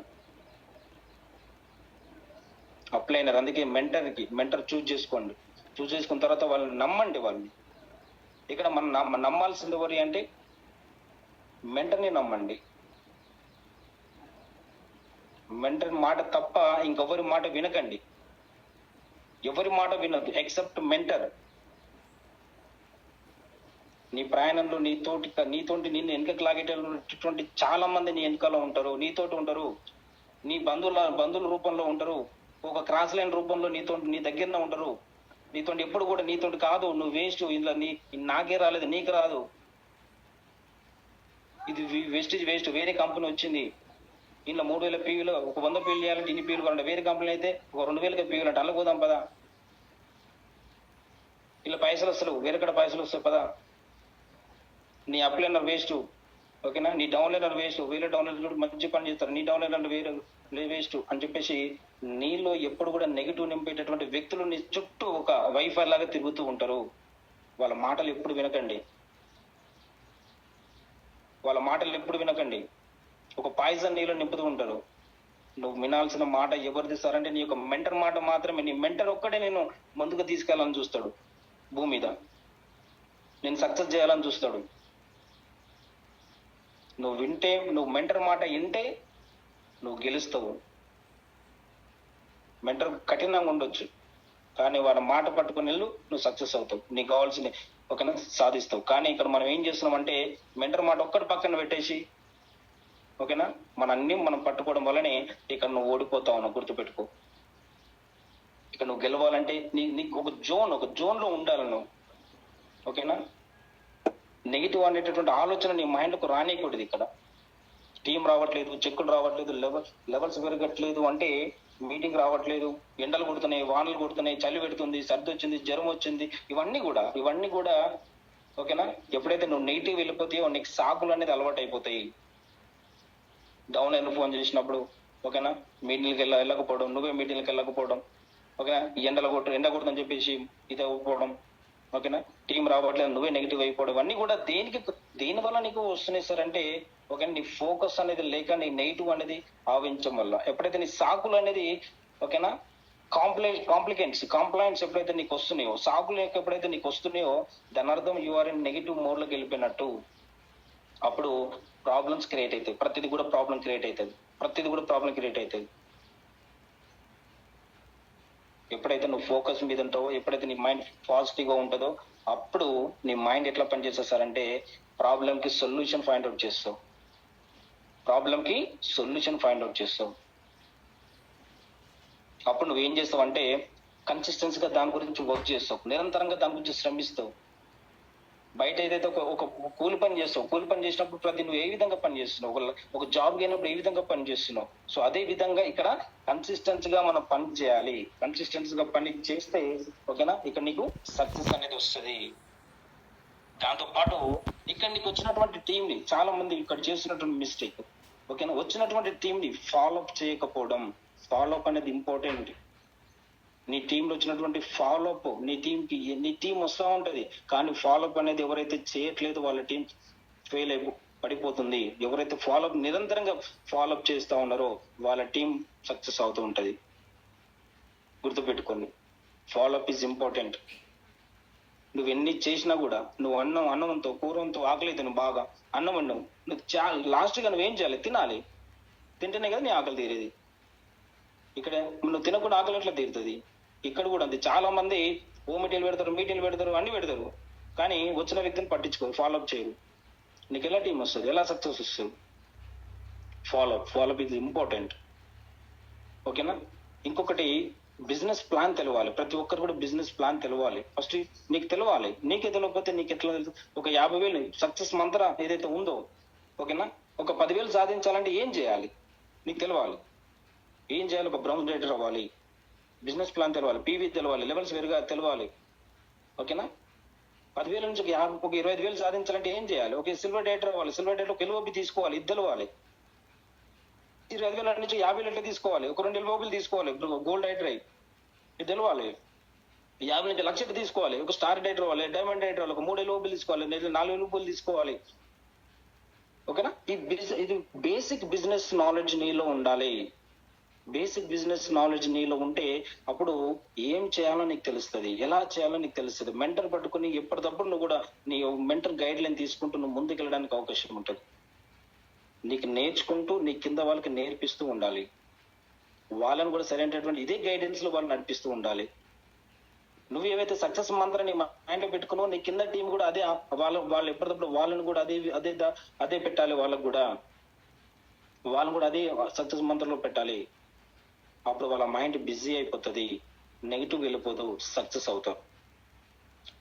అప్లైనర్, అందుకే మెంటర్ చూజ్ చేసుకోండి. చూజ్ చేసుకున్న తర్వాత వాళ్ళని నమ్మండి. వాళ్ళని ఇక్కడ మనం నమ్మాల్సింది ఎవరి అంటే మెంటర్ని నమ్మండి. మెంటర్ మాట తప్ప ఇంకెవరి మాట వినకండి. ఎవరి మాట వినద్దు ఎక్సెప్ట్ మెంటర్. నీ ప్రయాణంలో నీతోటి నిన్ను వెనుకకు లాగేటటువంటి చాలా మంది నీ వెనుకలో ఉంటారు, నీతోటి ఉంటారు, నీ బంధువుల రూపంలో ఉంటారు, ఒక క్రాస్ లైన్ రూపంలో నీ దగ్గరనే ఉంటారు. నీతోటి ఎప్పుడు కూడా నీతోటి కాదు, నువ్వు వేస్ట్, ఇందులో నాకే రాలేదు, నీకు రాదు, ఇది వేస్ట్, వేరే కంపెనీ వచ్చింది, ఇంట్లో 3000 పీవీలు, ఒక 100 పీవీలు చేయాలంటే ఇన్ని పీవీలు కావాలంటే, వేరే కంపెనీ అయితే ఒక 2000 పీవీలు అంటే అలా పోదాం పదా, ఇలా పైసలు వస్తారు, వేరే పైసలు వస్తాయి పదా. నీ అప్లైనర్ వేస్ట్, ఓకేనా, నీ డౌన్లైనర్ వేస్ట్, వేరే డౌన్లైనర్ మంచి పని చేస్తారు, నీ డౌన్లైనర్ వేరే వేస్ట్ అని చెప్పేసి నీలో ఎప్పుడు కూడా నెగిటివ్ నింపేటటువంటి వ్యక్తులు నీ చుట్టూ ఒక వైఫై లాగా తిరుగుతూ ఉంటారు. వాళ్ళ మాటలు ఎప్పుడు వినకండి, ఒక పాయిజన్ నీలో నింపుతూ ఉంటారు. నువ్వు వినాల్సిన మాట ఎవరిది సార్ అంటే నీ యొక్క మెంటర్ మాట మాత్రమే. నీ మెంటర్ ఒక్కడే నేను ముందుకు తీసుకెళ్ళాలని చూస్తాడు, భూమి మీద నేను సక్సెస్ చేయాలని చూస్తాడు. నువ్వు మెంటర్ మాట వింటే నువ్వు గెలుస్తావు. మెంటర్ కఠినంగా ఉండొచ్చు, కానీ వాళ్ళ మాట పట్టుకుని నువ్వు సక్సెస్ అవుతావు, నీకు కావాల్సింది ఓకేనా సాధిస్తావు. కానీ ఇక్కడ మనం ఏం చేస్తున్నాం అంటే మెంటర్ మాట ఒక్కటి పక్కన పెట్టేసి ఓకేనా మనం పట్టుకోవడం వల్లనే ఇక్కడ నువ్వు ఓడిపోతావు. గుర్తుపెట్టుకో, ఇక్కడ నువ్వు గెలవాలంటే నీకు ఒక జోన్ లో ఉండాలి నువ్వు, ఓకేనా. నెగిటివ్ అనేటటువంటి ఆలోచన నీ మైండ్కు రానియకూడదు. ఇక్కడ టీం రావట్లేదు, చెక్కులు రావట్లేదు, లెవెల్స్ పెరగట్లేదు అంటే మీటింగ్ రావట్లేదు, ఎండలు కొడుతున్నాయి, వానలు కొడుతున్నాయి, చలి పెడుతుంది, సర్ది వచ్చింది, జ్వరం వచ్చింది, ఇవన్నీ కూడా ఓకేనా. ఎప్పుడైతే నువ్వు నెగిటివ్ వెళ్ళిపోతాయో నీకు సాకులు అనేది అలవాటు అయిపోతాయి. డౌన్ అయిన ఫోన్ చేసినప్పుడు ఓకేనా మీటింగ్కి వెళ్ళకపోవడం, నువ్వే మీటింగ్కి వెళ్ళకపోవడం, ఓకేనా ఎండ కొడుతుందని చెప్పేసి ఇది అవ్వకపోవడం, ఓకేనా టీం రావట్లేదు, నువ్వే నెగిటివ్ అయిపోవడం, ఇవన్నీ కూడా దేని వల్ల నీకు వస్తున్నాయి సార్ అంటే ఓకేనా నీ ఫోకస్ అనేది లేక నీ నెగిటివ్ అనేది ఆవించడం వల్ల. ఎప్పుడైతే నీ సాకులు అనేది ఓకేనా కాంప్లైంట్స్ ఎప్పుడైతే నీకు వస్తున్నాయో, సాకులు ఎప్పుడైతే నీకు వస్తున్నాయో దాని అర్థం you are in negative mode లోకి వెళ్ళిపోయినట్టు. అప్పుడు ప్రాబ్లమ్స్ క్రియేట్ అవుతాయి, ప్రతిదీ కూడా ప్రాబ్లం క్రియేట్ అవుతుంది. ఎప్పుడైతే నువ్వు ఫోకస్ మీద ఉంటావో, ఎప్పుడైతే నీ మైండ్ పాజిటివ్ గా ఉంటుందో అప్పుడు నీ మైండ్ ఎట్లా పనిచేస్తారంటే ప్రాబ్లంకి సొల్యూషన్ ఫైండ్ అవుట్ చేస్తావు. అప్పుడు నువ్వేం చేస్తావు అంటే కన్సిస్టెన్సీగా దాని గురించి వర్క్ చేస్తావు, నిరంతరంగా దాని గురించి శ్రమిస్తావు. బయట ఏదైతే ఒక కూలి పని చేసినప్పుడు ప్రతి నువ్వు ఏ విధంగా పని చేస్తున్నావు, ఒక జాబ్ అయినప్పుడు ఏ విధంగా పని చేస్తున్నావు. సో అదే విధంగా ఇక్కడ కన్సిస్టెన్సీగా మనం పని చేయాలి. కన్సిస్టెన్సీగా పని చేస్తే ఓకేనా ఇక్కడ నీకు సక్సెస్ అనేది వస్తుంది. దాంతో పాటు ఇక్కడ నీకు వచ్చినటువంటి టీంని చాలా మంది ఇక్కడ చేస్తున్నటువంటి మిస్టేక్ ఓకేనా, వచ్చినటువంటి టీంని ఫాలోఅప్ చేయకపోవడం. ఫాలోఅప్ అనేది ఇంపార్టెంట్. నీ టీంలో వచ్చినటువంటి ఫాలోఅప్, నీ టీం వస్తూ ఉంటది, కానీ ఫాలోఅప్ అనేది ఎవరైతే చేయట్లేదు వాళ్ళ టీం ఫెయిల్ పడిపోతుంది. ఎవరైతే నిరంతరంగా ఫాలోఅప్ చేస్తూ ఉన్నారో వాళ్ళ టీం సక్సెస్ అవుతూ ఉంటది. గుర్తుపెట్టుకోండి, ఫాలోఅప్ ఈజ్ ఇంపార్టెంట్. నువ్వు ఎన్ని చేసినా కూడా నువ్వు అన్నంతో కూరంతో ఆకలి అయితే నువ్వు బాగా అన్నం వండవు, నువ్వు లాస్ట్గా నువ్వేం చేయాలి? తినాలి. తింటేనే కదా నీ ఆకలి తీరేది. ఇక్కడ నువ్వు తినకుండా ఆకలి ఎట్లా తీరుతుంది? ఇక్కడ కూడా అంతే. చాలా మంది మీటింగ్లు పెడతారు, అన్ని పెడతారు, కానీ వచ్చిన వ్యక్తిని పట్టించుకోరు, ఫాలోఅప్ చేయరు. నీకు ఎలా టీం వస్తుంది, ఎలా సక్సెస్ వస్తుంది? ఫాలోఅప్ ఈజ్ ఇంపార్టెంట్, ఓకేనా. ఇంకొకటి బిజినెస్ ప్లాన్ తెలవాలి. ప్రతి ఒక్కరు కూడా బిజినెస్ ప్లాన్ తెలవాలి. ఫస్ట్ నీకు తెలవాలి. నీకే తెలియకపోతే నీకు ఎట్లా తెలుసు? ఒక 50,000 సక్సెస్ మంత్ర ఏదైతే ఉందో, ఓకేనా, ఒక 10,000 సాధించాలంటే ఏం చేయాలి నీకు తెలవాలి. ఏం చేయాలి? ఒక బ్రౌన్ రైటర్ అవ్వాలి, బిజినెస్ ప్లాన్ తెలవాలి, పీవీ తెలవాలి, లెవెల్స్ వేరుగా తెలవాలి, ఓకేనా. 10,000 నుంచి ఒక 25,000 సాధించాలంటే ఏం చేయాలి? ఒక సిల్వర్ డేటర్ అవ్వాలి, సిల్వర్ డేటర్ ఒక ఎల్ఓపి తీసుకోవాలి, ఇది తెలవాలి. 25,000 నుంచి 50,000 తీసుకోవాలి, ఒక 2 ఎల్ఓపీలు తీసుకోవాలి, గోల్డ్ డైటర్ అయ్యి ఇది తెలవాలి. 50 నుంచి 1,00,000 తీసుకోవాలి, ఒక స్టార్ డైటర్ అవ్వాలి, డైమండ్ డైటర్ అవ్వాలి, ఒక 3 ఎల్ఓపీలు తీసుకోవాలి, 4 ఎల్ఓపీలు తీసుకోవాలి, ఓకేనా. ఇది బేసిక్ బిజినెస్ నాలెడ్జ్ నీలో ఉండాలి. బేసిక్ బిజినెస్ నాలెడ్జ్ నీలో ఉంటే అప్పుడు ఏం చేయాలో నీకు తెలుస్తుంది, ఎలా చేయాలో నీకు తెలుస్తుంది. మెంటర్ పట్టుకుని ఎప్పటికప్పుడు నువ్వు కూడా నీ మెంటర్ గైడ్ లైన్ తీసుకుంటూ నువ్వు ముందుకు వెళ్ళడానికి అవకాశం ఉంటుంది. నీకు నేర్చుకుంటూ నీ కింద వాళ్ళకి నేర్పిస్తూ ఉండాలి. వాళ్ళని కూడా సరైనటువంటి ఇదే గైడెన్స్ లో వాళ్ళు నడిపిస్తూ ఉండాలి. నువ్వు ఏవైతే సక్సెస్ మంత్రాన్ని మైండ్ లో పెట్టుకున్నావు, నీ కింద టీం కూడా అదే, వాళ్ళు ఎప్పటికప్పుడు వాళ్ళని కూడా అదే పెట్టాలి. వాళ్ళని కూడా అదే సక్సెస్ మంత్రంలో పెట్టాలి. అప్పుడు వాళ్ళ మైండ్ బిజీ అయిపోతుంది, నెగిటివ్ వెళ్ళిపోతూ సక్సెస్ అవుతారు.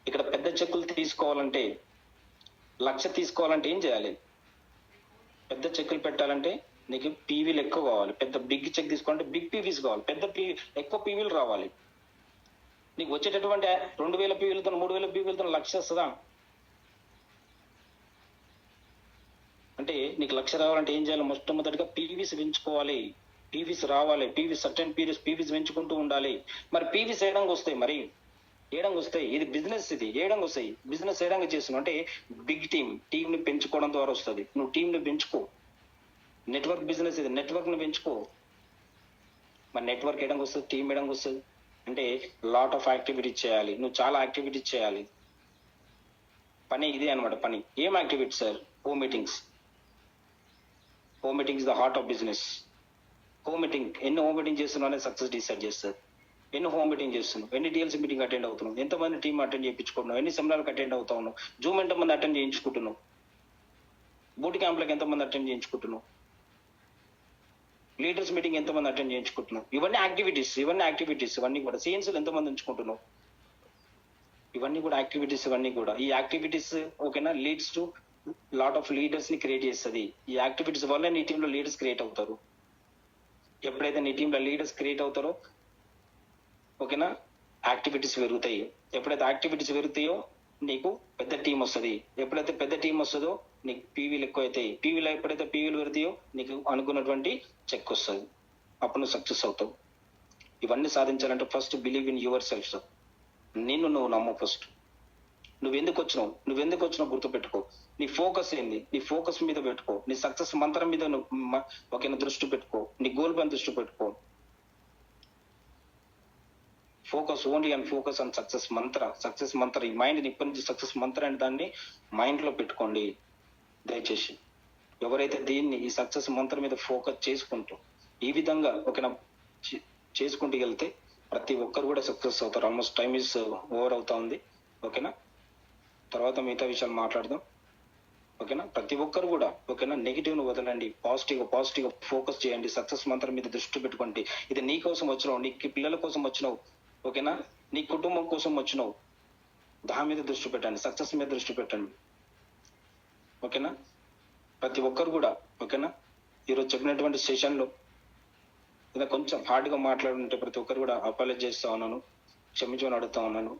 ఇక్కడ పెద్ద చెక్కులు తీసుకోవాలంటే, 1,00,000 తీసుకోవాలంటే ఏం చేయాలి? పెద్ద చెక్కులు పెట్టాలంటే నీకు పీవీలు ఎక్కువ కావాలి. పెద్ద బిగ్ చెక్ తీసుకోవాలంటే బిగ్ పీవీస్ కావాలి, ఎక్కువ పీవీలు రావాలి. నీకు వచ్చేటటువంటి 2,000 పీవీలతో 3,000 పీవీలతో 1,00,000 వస్తుందా? అంటే నీకు 1,00,000 రావాలంటే ఏం చేయాలి? మొట్టమొదటిగా పీవీస్ పెంచుకోవాలి. పీవీస్ రావాలి, పీవీస్ సర్టెన్ పీవీస్ పెంచుకుంటూ ఉండాలి. మరి పీవీస్ ఏడంగా వస్తాయి, మరి ఏడంగా వస్తాయి. ఇది బిజినెస్, ఇది ఏడంగా వస్తాయి. బిజినెస్ ఏడంగా చేస్తున్నావు అంటే బిగ్ టీమ్ ని పెంచుకోవడం ద్వారా వస్తుంది. నువ్వు టీం ని పెంచుకో. నెట్వర్క్ బిజినెస్ ఇది, నెట్వర్క్ ని పెంచుకో. మరి నెట్వర్క్ ఏడంగా వస్తుంది, టీం ఏడంగా వస్తుంది అంటే లాట్ ఆఫ్ యాక్టివిటీస్ చేయాలి. నువ్వు చాలా యాక్టివిటీస్ చేయాలి. పని ఇదే అనమాట. పని ఏం activities sir? Home meetings. Home meetings the heart of business. Home meeting ఎన్ని హోమ్ మీటింగ్ చేస్తున్నావు అనేది సక్సెస్ డిసైడ్ చేస్తారు. ఎన్ని హోమ్ మీటింగ్ చేస్తున్నావు, ఎన్ని డిఎల్సీ మీటింగ్ అటెండ్ అవుతున్నావు, ఎంతమంది టీం అటెండ్ చేయించుకుంటున్నావు, ఎన్ని సెమినార్కి అటెండ్ అవుతా ఉన్నావు, జూమ్ ఎంతమంది అటెండ్ చేయించుకుంటున్నావు, బూట్ క్యాంప్లకు ఎంతమంది అటెండ్ చేయించుకుంటున్నావు, లీడర్స్ మీటింగ్ ఎంతమంది అటెండ్ చేయించుకుంటున్నావు. ఇవన్నీ యాక్టివిటీస్. ఇవన్నీ కూడా సిఎన్సీలు ఎంతమంది ఉంచుకుంటున్నావు. ఇవన్నీ కూడా యాక్టివిటీస్. ఈ యాక్టివిటీస్ ఓకేనా leads to lot of leaders ని క్రియేట్ చేస్తుంది. ఈ యాక్టివిటీస్ వల్ల నీ టీంలో లీడర్స్ క్రియేట్ అవుతారు. ఎప్పుడైతే నీ టీంలో లీడర్స్ క్రియేట్ అవుతారో ఓకేనా యాక్టివిటీస్ పెరుగుతాయి. ఎప్పుడైతే యాక్టివిటీస్ పెరుగుతాయో నీకు పెద్ద టీం వస్తుంది. ఎప్పుడైతే పెద్ద టీం వస్తుందో నీకు పీవీలు ఎక్కువ అవుతాయి. ఎప్పుడైతే పీవీలు పెడతాయో నీకు అనుకున్నటువంటి చెక్ వస్తుంది. అప్పుడు నువ్వు సక్సెస్ అవుతావు. ఇవన్నీ సాధించాలంటే first believe in your self. నిన్ను నువ్వు నమ్ము. ఫస్ట్ నువ్వెందుకు వచ్చినావు గుర్తుపెట్టుకో. నీ ఫోకస్ ఏంది? నీ ఫోకస్ మీద పెట్టుకో. నీ సక్సెస్ మంత్రం మీద నువ్వు ఓకేనా దృష్టి పెట్టుకో. నీ గోల్ పైన దృష్టి పెట్టుకో. Focus only and focus on success మంత్ర. ఈ మైండ్ ఇప్పటి నుంచి సక్సెస్ మంత్ర అనే దాన్ని మైండ్ లో పెట్టుకోండి దయచేసి. ఎవరైతే ఈ సక్సెస్ మంత్రం మీద ఫోకస్ చేసుకుంటూ ఈ విధంగా ఓకేనా చేసుకుంటూ వెళ్తే ప్రతి ఒక్కరు కూడా సక్సెస్ అవుతారు. ఆల్మోస్ట్ టైం ఇస్ ఓవర్ అవుతా ఉంది. ఓకేనా, తర్వాత మిగతా విషయాలు మాట్లాడదాం. ఓకేనా, ప్రతి ఒక్కరు కూడా ఓకేనా నెగిటివ్ ను వదలండి. పాజిటివ్ ఫోకస్ చేయండి. సక్సెస్ మంత్రం మీద దృష్టి పెట్టుకోండి. ఇది నీ కోసం వచ్చినావు, నీ పిల్లల కోసం వచ్చినావు, ఓకేనా, నీ కుటుంబం కోసం వచ్చినావు. దాని మీద దృష్టి పెట్టండి, సక్సెస్ మీద దృష్టి పెట్టండి. ఓకేనా, ప్రతి ఒక్కరు కూడా ఓకేనా ఈరోజు చెప్పినటువంటి సెషన్ లో కొంచెం హార్డ్ గా మాట్లాడుంటే ప్రతి ఒక్కరు కూడా అపాలజైజ్ చేస్తా ఉన్నాను, క్షమించమని అడుగుతా ఉన్నాను.